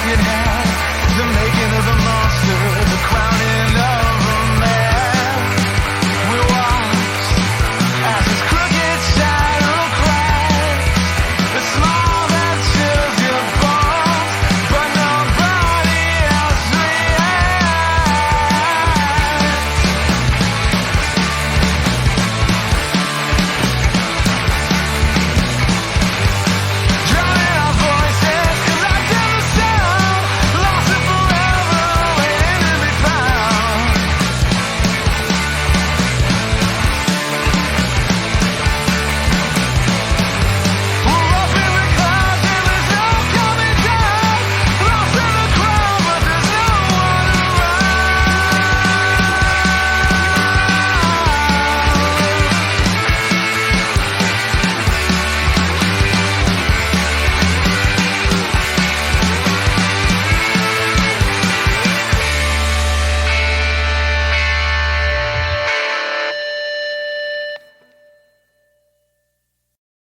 can have